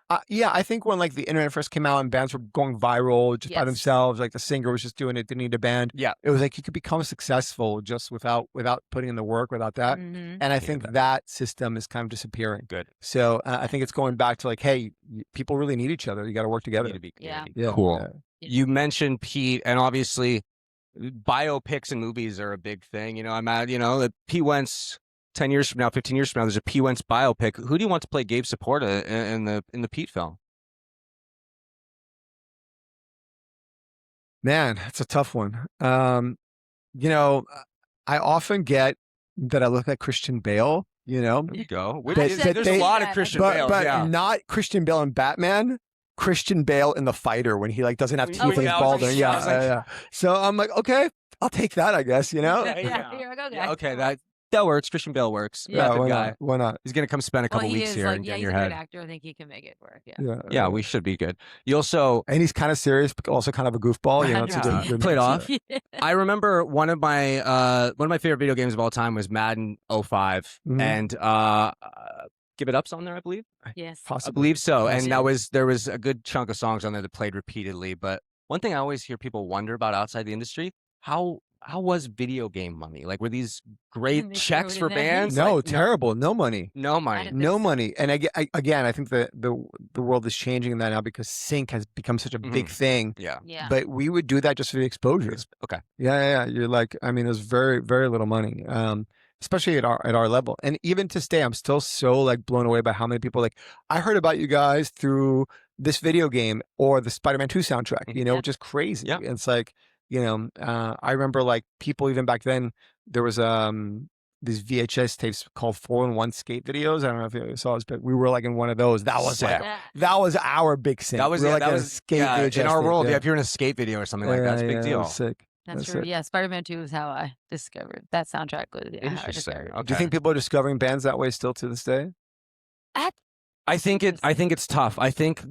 I think when like the internet first came out and bands were going viral just by themselves, like the singer was just doing it, didn't need a band. Yeah, it was like you could become successful just without putting in the work, without that. Mm-hmm. And I think that system is kind of disappearing. Good. So I think it's going back to like, hey, people really need each other. You got to work together. Yeah. Cool. You mentioned Pete, and obviously, biopics and movies are a big thing. I'm at Pete Wentz. 10 years from now, 15 years from now, there's a Pete Wentz biopic. Who do you want to play Gabe Saporta in the Pete film? Man, it's a tough one. I often get that I look like Christian Bale, There you go. There's a lot of Christian Bale. But not Christian Bale in Batman. Christian Bale in The Fighter when he like doesn't have teeth and he's balding. Yeah. So I'm like, okay, I'll take that, I guess, Okay, that works. Christian Bale works. Yeah, why not? He's gonna come spend a couple weeks here and get in your head. He's a good actor. I think he can make it work. Yeah, we should be good. You also, and he's kind of serious, but also kind of a goofball. It's good played off. I remember one of my favorite video games of all time was Madden 05, and Give It Up's on there, I believe. Yes, possibly. I believe so. And there was a good chunk of songs on there that played repeatedly. But one thing I always hear people wonder about outside the industry, how was video game money? Like, were these great checks for bands? No, terrible. No money. No money. No money. And again, I think the world is changing in that now because sync has become such a big thing. Yeah. But we would do that just for the exposure. Okay. Yeah. You're like, I mean, there's very, very little money. Especially at our level. And even to stay, I'm still so like blown away by how many people like, I heard about you guys through this video game or the Spider-Man 2 soundtrack, which is crazy. Yeah. It's like, I remember like people even back then, there was these VHS tapes called 4-in-1 skate videos. I don't know if you saw this, but we were like in one of those. That was that was our big thing. That was we were like a skate VHS in our tape, world. If you're in a skate video or something like that, it's a big deal. Sick. That's true. Yeah, Spider-Man 2 is how I discovered that soundtrack. Interesting. Okay. Do you think people are discovering bands that way still to this day? I think it's tough. I think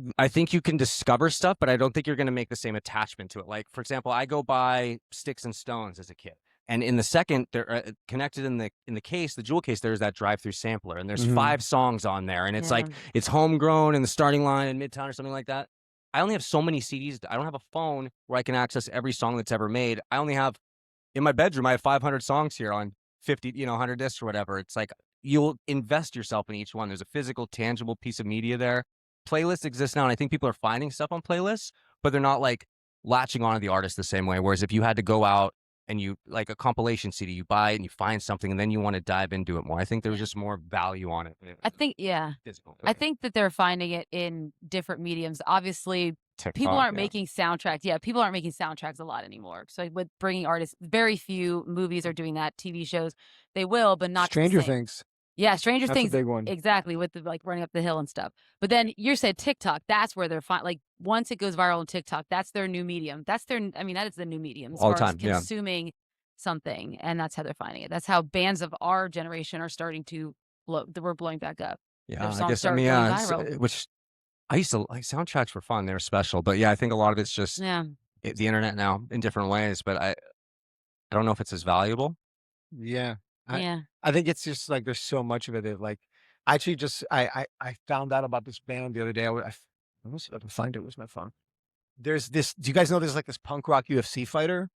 you can discover stuff, but I don't think you're going to make the same attachment to it. Like, for example, I go buy Sticks and Stones as a kid, and in the second, they're connected in the case, the jewel case. There's that drive-through sampler, and there's 5 songs on there, and it's like it's homegrown in the starting line in Midtown or something like that. I only have so many CDs. I don't have a phone where I can access every song that's ever made. I only have in my bedroom. I have 500 songs here on 50, 100 discs or whatever. It's like, you'll invest yourself in each one. There's a physical, tangible piece of media there. Playlists exist now, and I think people are finding stuff on playlists, but they're not like latching onto the artist the same way. Whereas if you had to go out and you like a compilation CD, you buy it and you find something, and then you want to dive into it more. I think there was just more value on it. I think, physical. I think that they're finding it in different mediums. Obviously, TikTok, people aren't making soundtracks. Yeah, people aren't making soundtracks a lot anymore. So with bringing artists, very few movies are doing that. TV shows, they will, but not Stranger Things. Yeah, Stranger That's a Things, big one. exactly, with the like running up the hill and stuff. But then you said TikTok. That's where they're like once it goes viral on TikTok, that's their new medium. That's their. I mean, that is the new medium as All the far as time, yeah. consuming something, and that's how they're finding it. That's how bands of our generation are starting to blow. We're blowing back up. Yeah, Their I songs guess. I start mean, going yeah, viral. which I used to like. Soundtracks were fun; they were special. But yeah, I think a lot of it's just Yeah, the internet now in different ways. But I don't know if it's as valuable. Yeah. yeah. I think it's just like there's so much of it that like I actually just I found out about this band the other day. I was able to find it. Where's my phone? There's this. Do you guys know there's like this punk rock UFC fighter?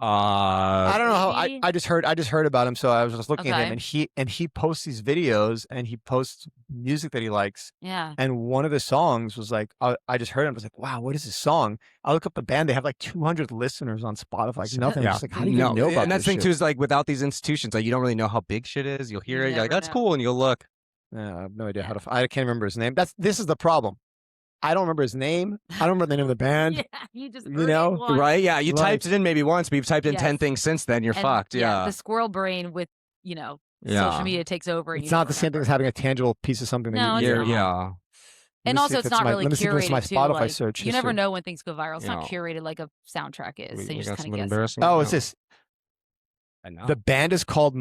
I don't know how Maybe? I just heard about him, so I was just looking at him, Okay. and he posts these videos and he posts music that he likes. Yeah. And one of the songs was like I just heard it. I was like, wow, what is this song? I look up the band. They have like 200 listeners on Spotify. Like nothing. I'm Yeah. just like, how do you even know about and that's this the thing shit? too is like without these institutions, like you don't really know how big shit is. You'll hear You it, you're like, never that's know. cool, and you'll look. Yeah, I have no idea how Yeah. to. I can't remember his name. This is the problem. I don't remember his name. I don't remember the name of the band. Yeah, you just You know, once. Right? Yeah, you Right. typed it in maybe once, but you've typed in 10 Yes. things since then. You're And, fucked. Yeah. the squirrel brain with social Yeah. media takes over. And It's you not don't the same thing as remember. having a tangible piece of something. No, that it's you, not. Yeah. Let And me also, see if it's not my, really let me see if it's curated my too. Spotify Like, search. you never history. know when things go viral. It's not Yeah. curated like a soundtrack is. So you We just got kind something of guess. embarrassing. Oh, No. it's this. I know. The band is called.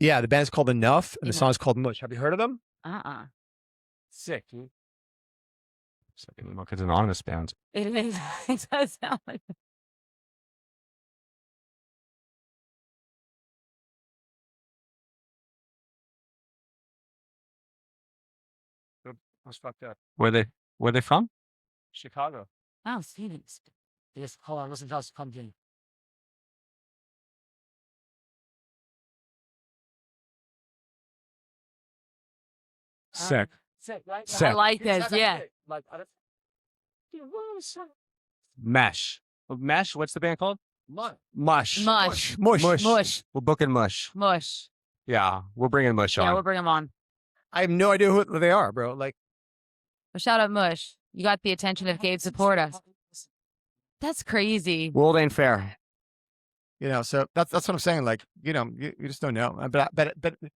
Yeah, the band is called Enough, and the song is called Mush. Have you heard of them? Sick, dude. It's like Emo Kids Anonymous band. It does sound like. I was fucked up. Where they from? Chicago. Oh, Stevens. Just hold on. Listen to us come in. Sick. Sick, right? I Sick. like this. Yeah. Like, Mesh. Mesh? What's the band called? Mush. Mush. Mush. Mush. We're booking Mush. Mush. Yeah, we're bringing Mush Yeah, on. we'll bring them on. I have no idea who they are, bro. Like, Well, shout out Mush. You got the attention of Gabe Saporta. That's crazy. World ain't fair. so that's what I'm saying. Like, you just don't know. But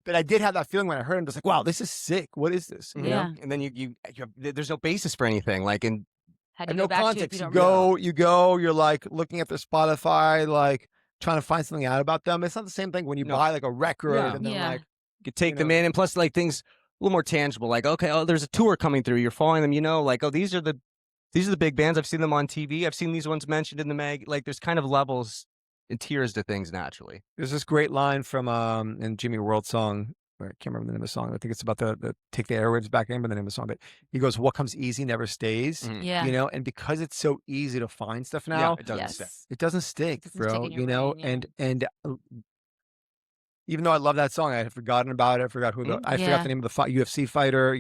I did have that feeling when I heard him. Just like, wow, this is sick. What is this? You know? Yeah. And then you have, there's no basis for anything. Like, and Had to And go no back to it if context. you You don't go, you're like looking at their Spotify, like trying to find something out about them. It's not the same thing when you No. buy like a record Yeah. and then Yeah. like, you could take You them know. in, and plus, like, things a little more tangible. Like, okay, oh, there's a tour coming through. You're following them. Like, oh, these are the big bands. I've seen them on TV. I've seen these ones mentioned in the mag. Like, there's kind of levels and tiers to things naturally. there's this great line from in Jimmy World song. I can't remember the name of the song. I think it's about the take the airwaves back in, but the name of the song. But he goes, "What comes easy never stays." Mhm. Yeah. And because it's so easy to find stuff Yeah, now, it doesn't Yes. stick. it doesn't stick, Doesn't stick bro. in your brain, yeah. And even though I love that song, I had forgotten about it. I forgot I forgot Yeah. the name of the UFC fighter.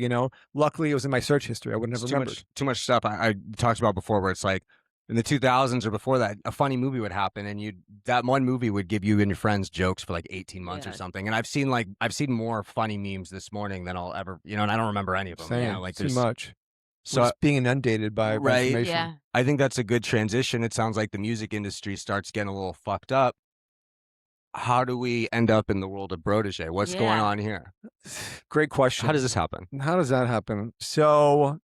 Luckily it was in my search history. I would never It's remember. too much stuff I talked about before, where it's like in the 2000s or before that, a funny movie would happen, and that one movie would give you and your friends jokes for like 18 months or Yeah. something. And I've seen more funny memes this morning than I'll ever, and I don't remember any of them. Saying Like too there's much. so We're just being inundated by Right. information. Yeah. I think that's a good transition. It sounds like the music industry starts getting a little fucked up. How do we end up in the world of Brotege? What's going Yeah. on here? Great question. How does this happen? How does that happen? So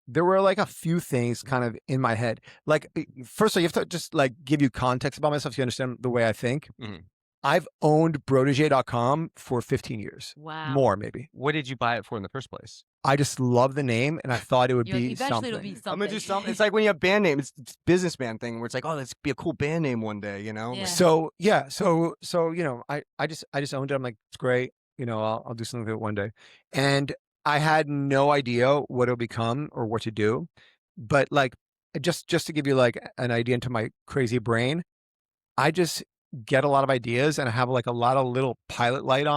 there were like a few things kind of in my head. Like, first of all, you have to just like give you context about myself so you understand the way I think. Mhm. I've owned Brotege.com for 15 years. Wow. More, maybe. What did you buy it for in the first place? I just love the name and I thought it would You're like, be eventually something. it'll be something. I'm gonna do something. It's like when you have band name. It's businessman thing where it's like, oh, this could be a cool band name one day. Yeah. So yeah, so I just owned it. I'm like, it's great. I'll do something with it one day. And I had no idea what it'll become or what to do. But like just to give you like an idea into my crazy brain, I just get a lot of ideas and I have like a lot of little pilot lights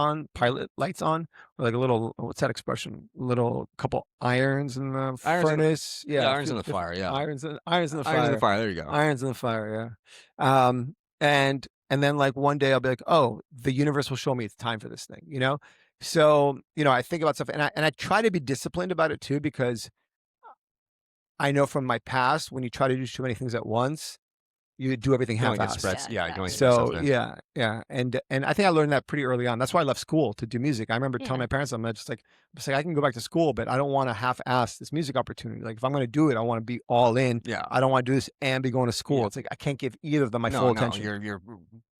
on, or like a little, what's that expression? Little couple irons in the furnace. Yeah, irons in the fire. Yeah, irons in the fire. irons in the fire. There you go. Irons in the fire, yeah. And then like one day I'll be like, oh, the universe will show me it's time for this thing, So, I think about stuff and I try to be disciplined about it too, because I know from my past, when you try to do too many things at once, you do everything You don't half-assed. spread, Yeah, you can only exactly. spread So something. yeah, and I think I learned that pretty early on. That's why I left school to do music. I remember telling Yeah. my parents, I'm just like I can go back to school, but I don't want to half-ass this music opportunity. Like if I'm going to do it, I want to be all in. Yeah. I don't want to do this and be going to school. Yeah. It's like I can't give either of them my full attention. You're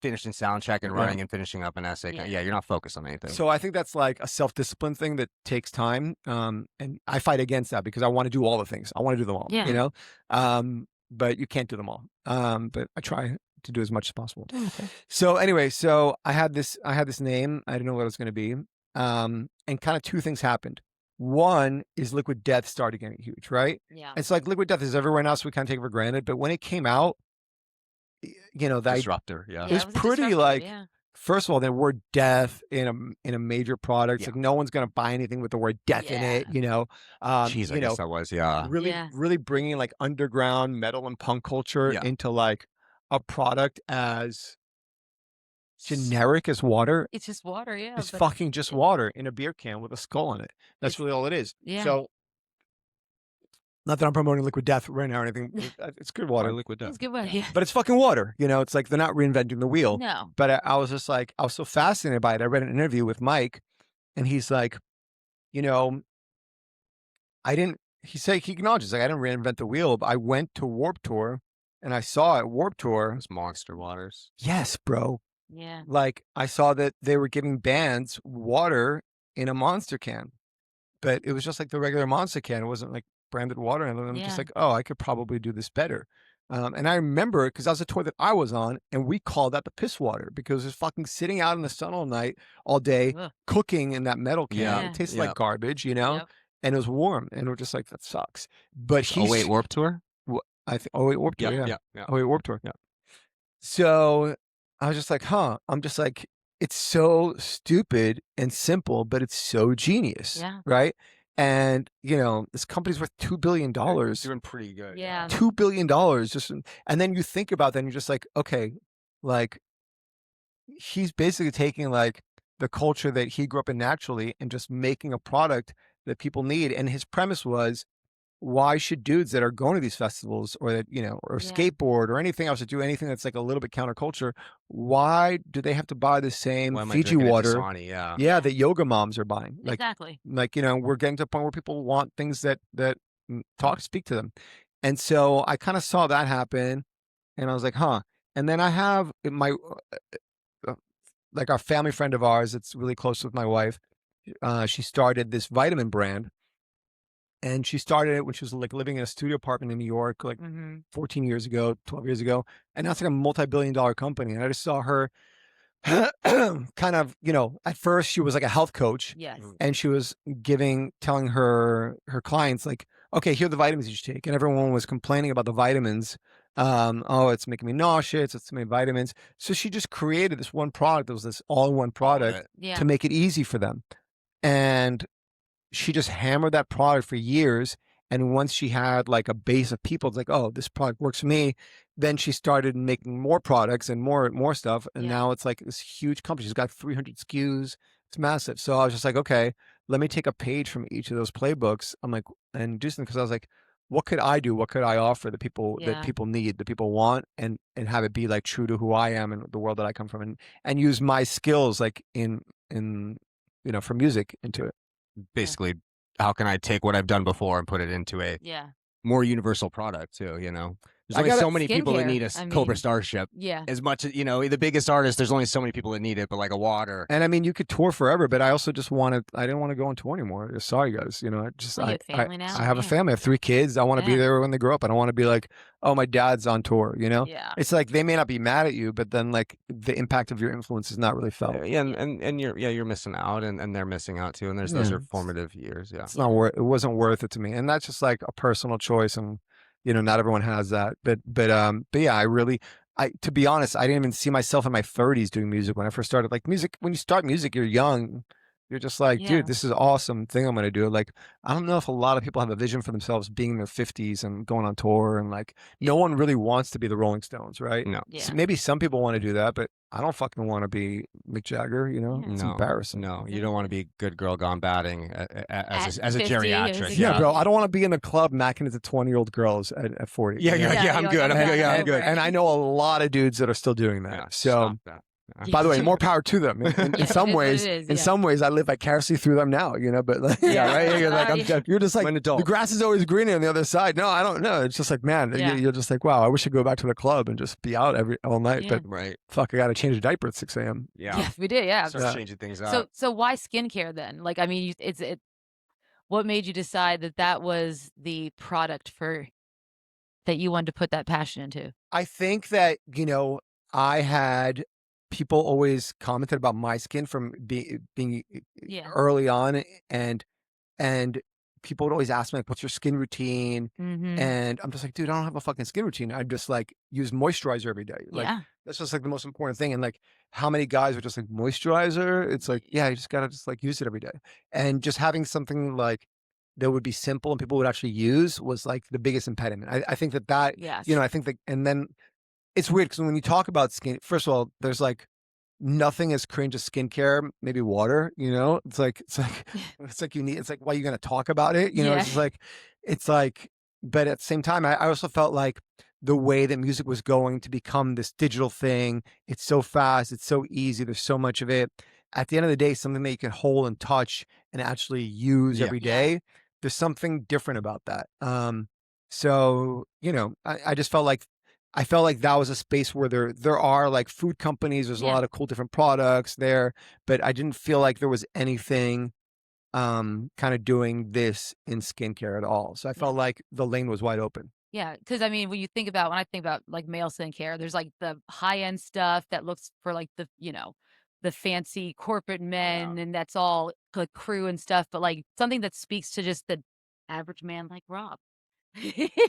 finishing sound check and running and finishing up an essay. Yeah, you're not focused on anything. So I think that's like a self-discipline thing that takes time. And I fight against that because I want to do all the things. I want to do them all. Yeah. You know? But you can't do them all. But I try to do as much as possible. Okay. So anyway, so I had this name. I didn't know what it was going to be. And kind of two things happened. One is Liquid Death started getting huge, right? Yeah. It's like Liquid Death is everywhere now, so we kind of take it for granted. But when it came out, you know, that Disruptor, it was pretty like, first of all, the word death in a major product. It's like no one's going to buy anything with the word death in it, you know. Jeez, I guess that was, really bringing like underground metal and punk culture into like a product as generic as water. It's just water, yeah. It's fucking just water in a beer can with a skull in it. That's really all it is. Yeah. So, not that I'm promoting Liquid Death right now or anything. It's good water. Liquid Death. It's good water, yeah. But it's fucking water. You know, it's like they're not reinventing the wheel. No. But I was just like, I was so fascinated by it. I read an interview with Mike, and he's like, you know, he acknowledges, like, I didn't reinvent the wheel, but I went to Warped Tour, and I saw at Warped Tour. It's Monster Waters. Yes, bro. Yeah. Like, I saw that they were giving bands water in a Monster can. But it was just like the regular Monster can. It wasn't like branded water. And I'm just like, oh, I could probably do this better. And I remember it because that was a tour that I was on, and we called that the piss water because it was fucking sitting out in the sun all night, all day, cooking in that metal can. Yeah. It tasted like garbage, you know? Yep. And it was warm. And we're just like, that sucks. But he's... Oh, wait, Warped Tour? I think, Warped Tour, yeah. Oh, wait, Warped Tour. Yeah. So I was just like, I'm just like, it's so stupid and simple, but it's so genius. Yeah. Right? And, you know, this company's worth $2 billion. Doing pretty good. Yeah. $2 billion. And then you think about that and you're just like, okay, like he's basically taking like the culture that he grew up in naturally and just making a product that people need. And his premise was, why should dudes that are going to these festivals or that, you know, or skateboard or anything else, to do anything that's like a little bit counterculture, why do they have to buy the same Fiji water that yoga moms are buying? Like, exactly. Like, you know, we're getting to a point where people want things that speak to them. And so I kind of saw that happen, and I was like, and then I have my like a family friend of ours that's really close with my wife. She started this vitamin brand. And she started it when she was like living in a studio apartment in New York, like 14 years ago, 12 years ago. And now it's like a multi-billion-dollar company. And I just saw her kind of, you know, at first she was like a health coach. Yes. And she was telling her clients like, okay, here are the vitamins you should take. And everyone was complaining about the vitamins. Oh, it's making me nauseous. It's too many vitamins. So she just created this one product that was this all-in-one product to make it easy for them. And she just hammered that product for years. And once she had like a base of people, it's like, oh, this product works for me. Then she started making more products and more stuff. And now it's like this huge company. She's got 300 SKUs. It's massive. So I was just like, okay, let me take a page from each of those playbooks. I'm like, and do something, because I was like, what could I do? What could I offer that people need, that people want, and have it be like true to who I am and the world that I come from, and use my skills like in you know, for music into it. Basically, how can I take what I've done before and put it into a more universal product too, you know? There's only so many people that need a Cobra Starship. Yeah. As much as, you know, the biggest artist, there's only so many people that need it, but like a water. And I mean, you could tour forever, but I also just I didn't want to go on tour anymore. Sorry, guys. You know, you have family now? I have a family. I have 3 kids. I want to be there when they grow up. I don't want to be like, oh, my dad's on tour, you know? Yeah. It's like, they may not be mad at you, but then like the impact of your influence is not really felt. Yeah, and you're missing out, and they're missing out too. And those are formative years. Yeah. It wasn't worth it to me. And that's just like a personal choice. And, you know, not everyone has that, but yeah, to be honest, I didn't even see myself in my 30s doing music when I first started. Like music, when you start music, you're young, You're just like, Yeah. dude, this is awesome thing I'm going to do. Like, I don't know if a lot of people have a vision for themselves being in their 50s and going on tour, and like, no one really wants to be the Rolling Stones, right? No. Yeah. So maybe some people want to do that, but I don't fucking want to be Mick Jagger, you know? Yeah. It's No, embarrassing. No, you don't want to be good girl gone batting as a 50, geriatric. Yeah, bro, I don't want to be in the club macking into 20-year-old girls at 40. Yeah, you know? yeah, I'm you're good. like, I'm good. Yeah, I'm over good. it. And I know a lot of dudes that are still doing that. Yeah, So, stop that. by the way, more power to them. In Yeah, some it is what ways, it is, in yeah. some ways, I live vicariously through them now. You know, but like, Yeah, right. You're like, you're just like, I'm an adult. the grass is always greener on the other side. No, I don't know. It's just like, man, Yeah. you're just like, wow, I wish I'd go back to the club and just be out all night. Yeah. But right. fuck, I got to change a diaper at 6 a.m. Yeah. Yeah, we did. Yeah. Start Yeah. changing things up. So why skincare then? Like, I mean, what made you decide that was the product that you wanted to put that passion into? I think that, you know, I had people always commented about my skin from being Yeah. early on, and people would always ask me like, what's your skin routine? Mm-hmm. And I'm just like, dude, I don't have a fucking skin routine. I just like use moisturizer every day. Like, Yeah. that's just like the most important thing. And like, how many guys are just like, moisturizer? It's like, yeah, you just gotta just like use it every day. And just having something like that would be simple and people would actually use was like the biggest impediment. I think that Yes. you know, I think that, and then it's weird because when you talk about skin, first of all, there's like nothing as cringe as skincare, maybe water, you know, it's like it's like, why are you going to talk about it? You know, Yeah. it's like, but at the same time, I also felt like the way that music was going to become this digital thing, it's so fast, it's so easy, there's so much of it. At the end of the day, something that you can hold and touch and actually use every day, there's something different about that. So, you know, I just felt like that was a space where there are like food companies, there's a lot of cool different products there, but I didn't feel like there was anything kind of doing this in skincare at all. So I felt like the lane was wide open. Yeah, because I mean, when I think about like male skincare, there's like the high end stuff that looks for like the fancy corporate men, and that's all like crew and stuff. But like something that speaks to just the average man like Rob.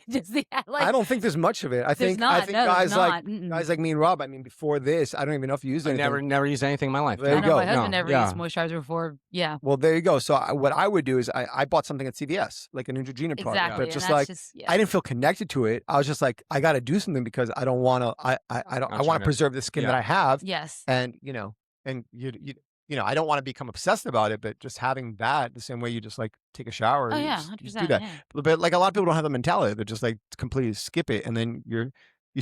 Just I don't think there's much of it. I think guys like me and Rob. I mean, before this, I don't even know if you used anything. Never used anything in my life. There you I know go. my husband never used moisturizer before. Yeah. Well, there you go. So what I would do is I bought something at CVS, like a Neutrogena product, Exactly. but just like I didn't feel connected to it. I was just like, I got to do something because I don't want to. I want to preserve the skin that I have. Yes. And you I don't want to become obsessed about it, but just having that the same way you just like take a shower. Oh yeah, you just 100%, do that. yeah. But like a lot of people don't have the mentality. They're just like completely skip it, and then you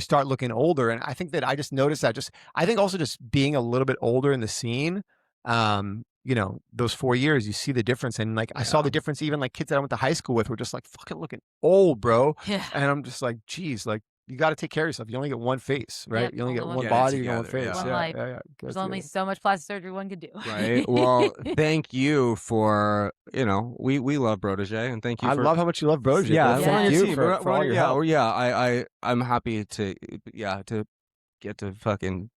start looking older. And I think that I just noticed that. I think also just being a little bit older in the scene. Those 4 years, you see the difference, and like I saw the difference. Even like kids that I went to high school with were just like fucking looking old, bro. Yeah. And I'm just like, geez, like. You got to take care of yourself. You only get one face, right? Yep, you only get only one one body, face. you get one face. One Yeah, life. yeah. There's only so much plastic surgery one could do. Right. Well, thank you for we love Brotege, and thank you. I love how much you love Brotege. Yeah, thank you for all your help. I'm happy to get to fucking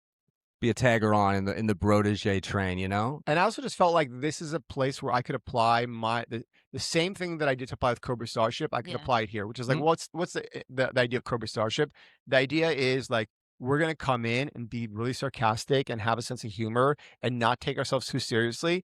be a tagger on in the Brotege train, you know. And I also just felt like this is a place where I could apply the same thing that I did to apply with Cobra Starship. I could apply it here, which is like, what's the idea of Cobra Starship? The idea is like, we're going to come in and be really sarcastic and have a sense of humor and not take ourselves too seriously.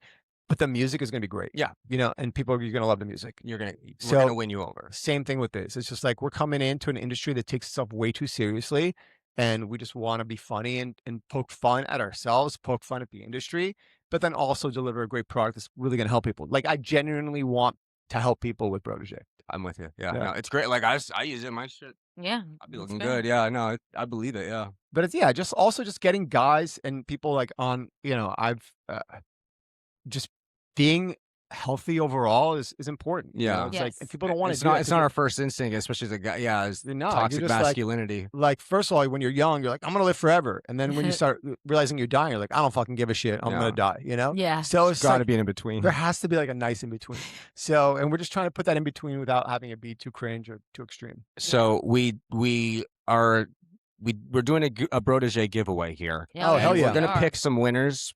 But the music is going to be great. Yeah. And you're going to love the music. We're going to win you over. Same thing with this. It's just like, we're coming into an industry that takes itself way too seriously. And we just want to be funny and poke fun at ourselves, poke fun at the industry, but then also deliver a great product that's really going to help people. Like, I genuinely want to help people with Brotege. I'm with you. Yeah. No, it's great. Like I use it in my shit. Yeah. I'll be looking good. Yeah. No, I believe it. Yeah. But it's, just getting guys and people like on, I've just being healthy overall is important. Yeah. It's like, and people don't want to It's not our first instinct, especially as a guy. Yeah. It's toxic masculinity. Like, first of all, when you're young, you're like, I'm going to live forever. And then when you start realizing you're dying, you're like, I don't fucking give a shit. I'm going to die, Yeah. So it's got to be an in between. There has to be like a nice in between. So, and we're just trying to put that in between without having it be too cringe or too extreme. So we're doing a Brotege giveaway here. Oh, hell yeah. We're going to pick some winners.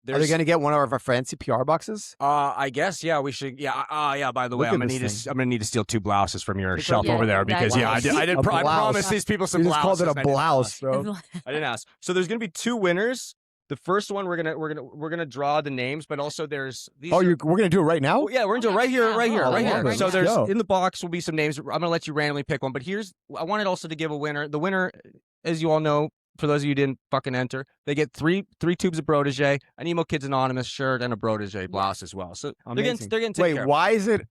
Are they going to get one of our fancy PR boxes? I guess, yeah, we should. Yeah. By the way, I'm gonna need to steal 2 blouses from your shelf up. over there because I promised these people some You just blouses. called it a blouse, bro. I didn't ask. So there's gonna be 2 winners. The first one we're gonna draw the names, but also there's these. Oh, we're gonna do it right now? Well, yeah, we're gonna do it right here, yeah. right here, Oh, right love here. it. So Let's there's go. in the box will be some names. I'm gonna let you randomly pick one, but I wanted also to give a winner. The winner, as you all know, for those of you who didn't fucking enter, they get three tubes of Brotege, an Emo Kids Anonymous shirt, and a Brotege blouse as well. So they're getting taken Wait, care of. why is it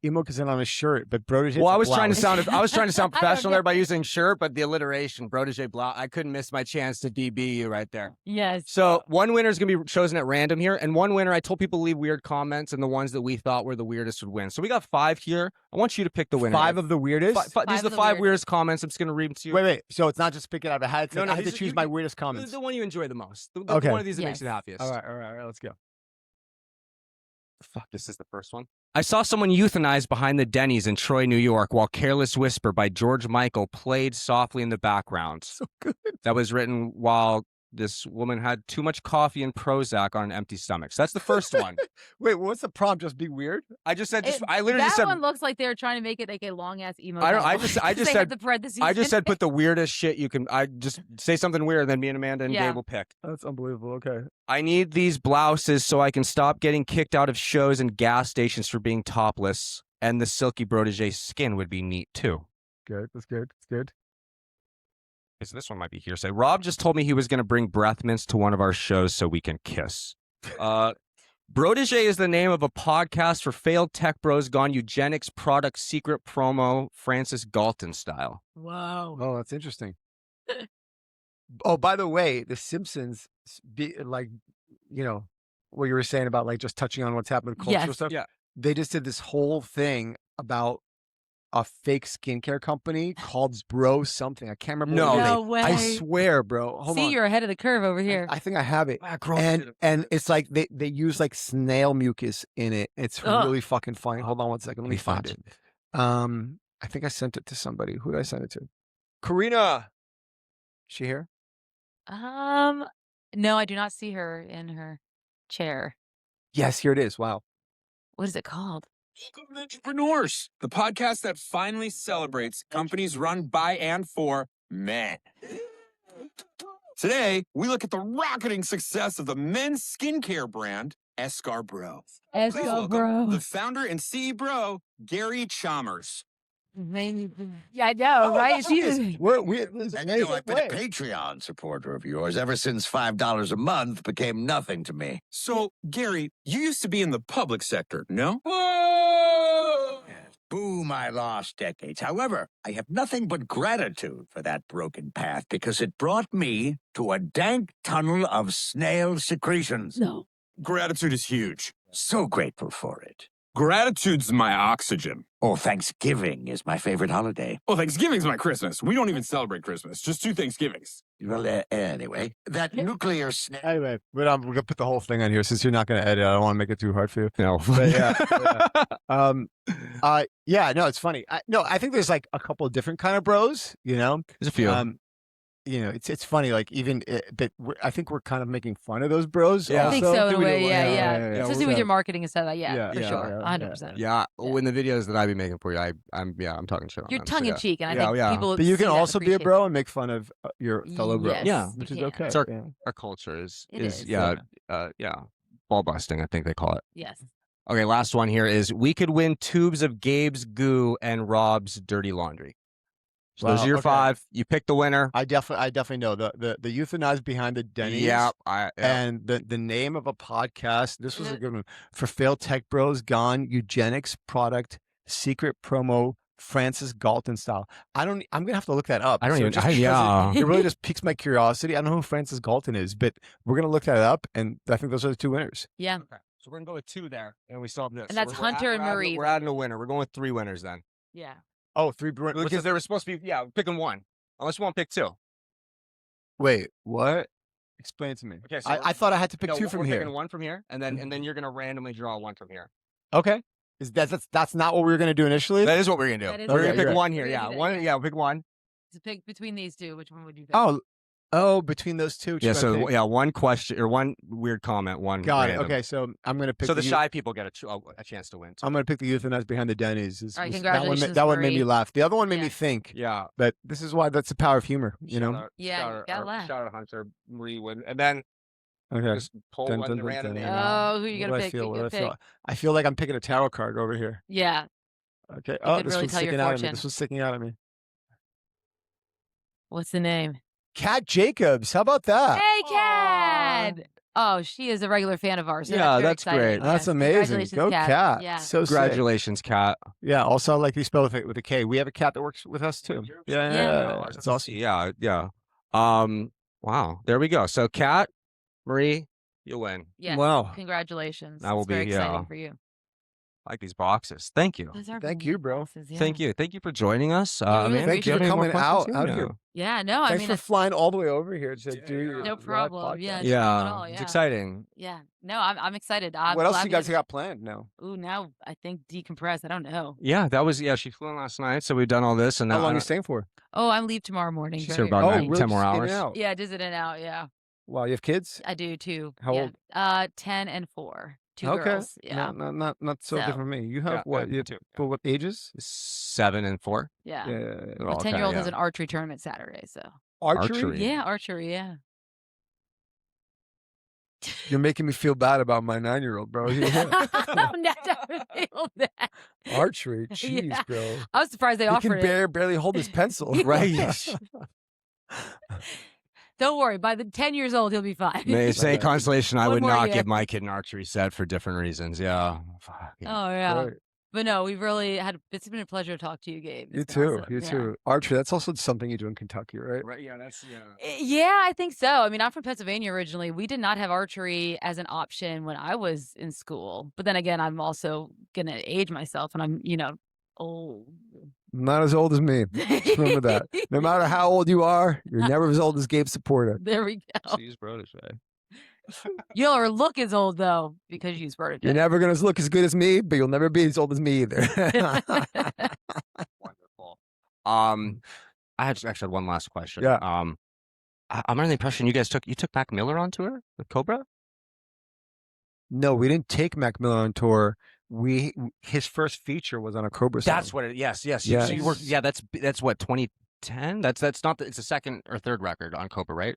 Emo Kids Anonymous shirt, but Brotege? Well, I was trying to sound I professional don't there by using shirt, but the alliteration, Brotege blouse, I couldn't miss my chance to DB you right there. Yes. So one winner is going to be chosen at random here, and one winner, I told people to leave weird comments, and the ones that we thought were the weirdest would win. So we got 5 here. I want you to pick the winner. 5 of the weirdest? These are the 5 weirdest comments. I'm just going to read them to you. Wait. So it's not just picking out of a hat. No, I had to these choose are- my weirdest comments. The one you enjoy the most. The Okay. one of these that makes you the Yes. happiest. All right. Let's go. Fuck, this is the first one. I saw someone euthanized behind the Denny's in Troy, New York, while Careless Whisper by George Michael played softly in the background. So good. That was written while this woman had too much coffee and Prozac on an empty stomach. So that's the first one. Wait, what's the prompt? Just be weird? I just said, It- I literally that just said, one looks like they were trying to make it like a long ass emo. I don't- I title. just- I 'Cause just they had said- the parentheses. I just in said it. put the weirdest shit you can. I just say something weird, and then me and Amanda and Yeah. Gabe will pick. That's unbelievable. Okay. I need these blouses so I can stop getting kicked out of shows and gas stations for being topless. And the silky Brotege skin would be neat too. Good. That's good. That's good. Okay, so this one might be hearsay. Rob just told me he was going to bring breath mints to one of our shows so we can kiss. Brotege is the name of a podcast for failed tech bros gone eugenics product secret promo Francis Galton style. Whoa. Oh, that's interesting. Oh, by the way, The Simpsons, what you were saying about like just touching on what's happening with cultural Yes. stuff. Yeah. They just did this whole thing about a fake skincare company called Bro something. I can't remember. No, what it is. No way. I swear, bro. Hold See, on. you're ahead of the curve over here. I think I have it. And it's like they use like snail mucus in it. It's Ugh. really fucking funny. Hold on one second. Let me find it. I think I sent it to somebody. Who did I send it to? Karina. Is she here? No, I do not see her in her chair. Yes, here it is. Wow. What is it called? Welcome to Entrepreneurs, the podcast that finally celebrates companies run by and for men. Today, we look at the rocketing success of the men's skincare brand, Escar Bro. Please welcome the founder and CEO, Gary Chalmers. Yeah, I know, right? And you know, I've been a Patreon supporter of yours ever since $5 a month became nothing to me. So, Gary, you used to be in the public sector, no? Boom, I lost decades. However, I have nothing but gratitude for that broken path because it brought me to a dank tunnel of snail secretions. No. Gratitude is huge. So grateful for it. Gratitude's my oxygen. Oh, Thanksgiving is my favorite holiday. Well, Thanksgiving's my Christmas. We don't even celebrate Christmas. Just 2 Thanksgivings. Well, anyway, that nuclear snail. Anyway, but we're gonna put the whole thing on here since you're not gonna edit. I don't want to make it too hard for you. No. But yeah. No, it's funny. I think there's like a couple of different kind of bros. There's a few. It's funny. Like even, but I think we're kind of making fun of those bros. Yeah. I think also. so in a Do we way. do- Yeah. we're Especially with gonna- your marketing and stuff like that. Yeah, For yeah, sure. yeah, 100%. Yeah. Yeah. In the videos that I be making for you, I'm talking shit on You're them, tongue so in yeah. cheek, and I Yeah, think yeah. people. But you see can that, also be a appreciate bro and make fun of your fellow bros. Yes, Yeah. Which you is can. okay. It's our- yeah. Our culture is It is. ball busting, I think they call it. Yes. Okay, last one here is we could win tubes of Gabe's goo and Rob's dirty laundry. So those Wow, are your okay. 5. You pick the winner. I definitely know the euthanized behind the Denny's. Yeah. And the name of a podcast, this was a good one, for failed tech bros gone eugenics product secret promo Francis Galton style. I'm gonna have to look that up. I don't So even- just I- because yeah. it really just piques my curiosity. I don't know who Francis Galton is, but we're gonna look that up, and I think those are the 2 winners. Yeah. Okay. So we're gonna go with 2 there, and we still have this. And that's We're Hunter and adding- Marie. We're adding a winner. We're going with 3 winners then. Yeah. Oh, 3 Because there was supposed to be, we're picking 1. Unless you want to pick 2. Wait, what? Explain it to me. Okay, so I thought I had to pick 2 from we're here. picking 1 from here, and then you're gonna randomly draw 1 from here. Okay. That's not what we were gonna do initially? That is what we're gonna That do. is We're what gonna we're pick gonna do. 1 here. We're Yeah, gonna do that, 1. Yeah, we'll pick 1. To pick between these 2, which one would you pick? Oh, between those 2. which Yeah. one I So pick? 1 question or 1 weird comment. 1. Got it. random. Okay, so I'm gonna pick. So the eu- shy people get a chance to win. too. I'm gonna pick the euthanized behind the Denny's. All right, That congratulations, one made me Marie. laugh. The other one made me Yeah. think. Yeah. But this is why that's the power of humor, you know. Yeah, you gotta laugh. Shout out Hunter, Marie, and then Okay. Just pull one random name Oh, who are you What gonna do I pick? feel? Who What you do gonna I feel? pick? I feel like I'm picking a tarot card over here. Yeah, Okay. it Oh, could this really one's tell your sticking out at me. fortune. This one's sticking out at me. What's the name? Kat Jacobs. How about that? Hey, Kat! Oh, she is a regular fan of ours. So Yeah, that's very that's exciting. great. That's Yes, amazing. Congratulations, Go Kat. Kat. Yeah. So sick. Congratulations, Kat. Yeah. Also, I like you spell it with a K. We have a cat that works with us too. Yeah. It's awesome. Yeah. Wow. There we go. So, Kat, Marie, you win. Yes. Wow. Congratulations. That will It's very be, exciting yeah. for you. I like these boxes. Thank you. Those are Thank neat you, bro. boxes, yeah. Thank you. Thank you for joining us. Yeah, we really Amanda, Thank do you have for any more coming out questions? here. Yeah, no, I Thanks mean, for flying all the way over here to do your no live problem. podcast. Yeah, no Yeah, problem at all. it's Yeah. exciting. Yeah. No, I'm excited. I'm What else glad you guys got planned now? Ooh, now I think decompress. I don't know. Yeah, she flew in last night, so we've done all this. And How now long are you staying for? Oh, I'm leave tomorrow morning. She's so here about Oh, 9, really? 10 more Just in hours. and out? Yeah, just in and out. Yeah, Wow, you have kids? I do too. How yeah. old? 10 and 4. Two Okay. girls. Yeah. Not so So- different from me. You have Yeah, what? You have, two. for what ages? 7 and 4. Yeah. Yeah. They're My all 10-year-old kinda, has an archery tournament Saturday, so. Archery? Yeah, archery, yeah. You're making me feel bad about my 9-year-old, bro. No, don't feel that. Archery, jeez, Yeah. bro. I was surprised they He offered can it. barely hold his pencil. Right. Don't worry, by the 10 years old, he'll be fine. May say Okay. consolation, I One would more not year. give my kid an archery set for different reasons. Yeah. Fuck, yeah. Oh, yeah. Right. But no, we've really had, it's been a pleasure to talk to you, Gabe. You It's been too. awesome. You Yeah. too. Archery, that's also something you do in Kentucky, right? Right, yeah, that's Yeah, I think so. I mean, I'm from Pennsylvania originally. We did not have archery as an option when I was in school. But then again, I'm also going to age myself and I'm, old. Not as old as me. Just remember that. No matter how old you are, you're never as old as Gabe Saporta. There we go. Use Brotege. You'll never look as old though because you use Brotege. You're never going to look as good as me, but you'll never be as old as me either. Wonderful. I actually had one last question. Yeah. I'm under the impression you took Mac Miller on tour with Cobra? No, we didn't take Mac Miller on tour. His first feature was on a Cobra song. That's what it. Yes. Yeah. So you worked. Yeah, that's what 2010. That's not. It's the second or third record on Cobra, right?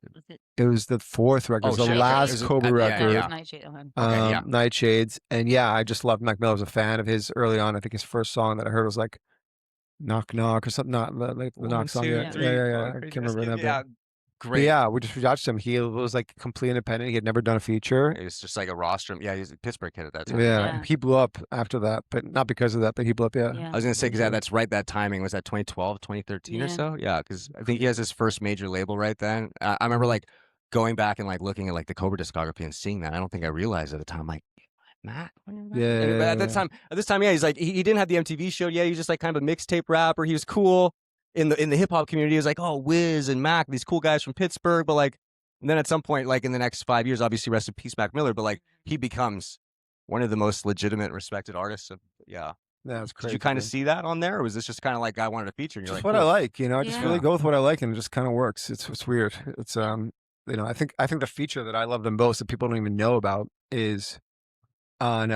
It was the fourth record. It was Oh, the shit. last Is it- Cobra yeah, record. yeah. Nightshade. Okay. Okay, yeah. Nightshades. And yeah, I just loved Mac Miller. I was a fan of his early on. I think his first song that I heard was like Knock Knock or something. Not like the Knock song. Yeah. I can't remember that. Yeah, But great. yeah, we just watched him. He was like completely independent. He had never done a feature. It was just like a rostrum. Yeah, he's a Pittsburgh kid at that time. Yeah, Yeah. he blew up after that, but not because of that, but he blew up. Yeah. Yeah. I was gonna say because that's right. That timing was that 2012, 2013 or Yeah. so. Yeah, because I think he has his first major label right then. I remember like going back and like looking at like the Cobra discography and seeing that. I don't think I realized at the time. Like, Matt. Yeah, But at that time, yeah, he's like he didn't have the MTV show yet. He was just like kind of a mixtape rapper. He was cool in the hip hop community. He was like, oh, Wiz and Mac, these cool guys from Pittsburgh. But like, and then at some point, like in the next 5 years, obviously, rest in peace, Mac Miller. But like, he becomes one of the most legitimate, respected artists. That's Did crazy. Did you kind of see that on there, or was this just kind of like I wanted to feature? And you're Just like, what I cool. like, I just Yeah. really go with what I like, and it just kind of works. It's weird. It's I think the feature that I love the most that people don't even know about is on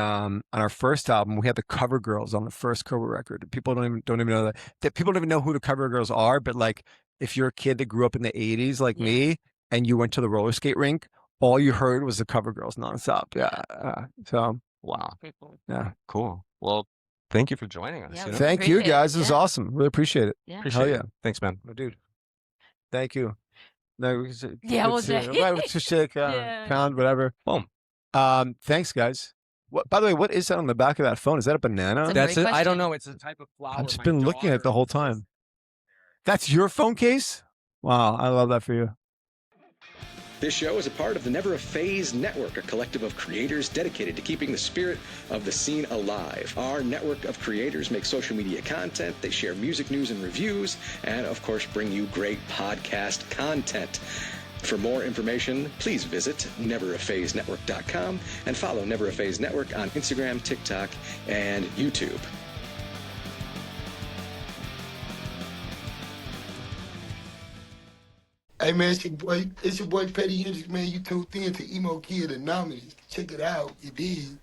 our first album we had the cover girls on the first Cobra record. People don't even know that people don't even know who the cover girls are. But like, if you're a kid that grew up in the '80s like me, and you went to the roller skate rink, all you heard was the cover girls nonstop. Yeah. So Wow, Pretty cool. yeah. cool. Well, thank you for joining us. Yeah, you know? Thank you appreciate it. guys. This is Yeah. awesome. Really appreciate it. Yeah. Appreciate Hell it. yeah. Thanks, man. My dude. Thank you. No, Yeah, we'll say. say. Well, just shake, Yeah. pound, whatever. Boom. Thanks, guys. What? By the way, what is that on the back of that phone? Is that a banana? It's a That's great it. I don't question. know. It's a type of flower. I've just my been looking at it the whole daughter- time. That's your phone case? Wow, I love that for you. This show is a part of the Never a Phase Network, a collective of creators dedicated to keeping the spirit of the scene alive. Our network of creators make social media content, they share music news and reviews, and of course bring you great podcast content. For more information, please visit neveraphasenetwork.com and follow Never a Phase Network on Instagram, TikTok, and YouTube. Hey man, it's your boy Petty Hendrix, man. You tuned in to Emo Kids Anonymous. Check it out, you did.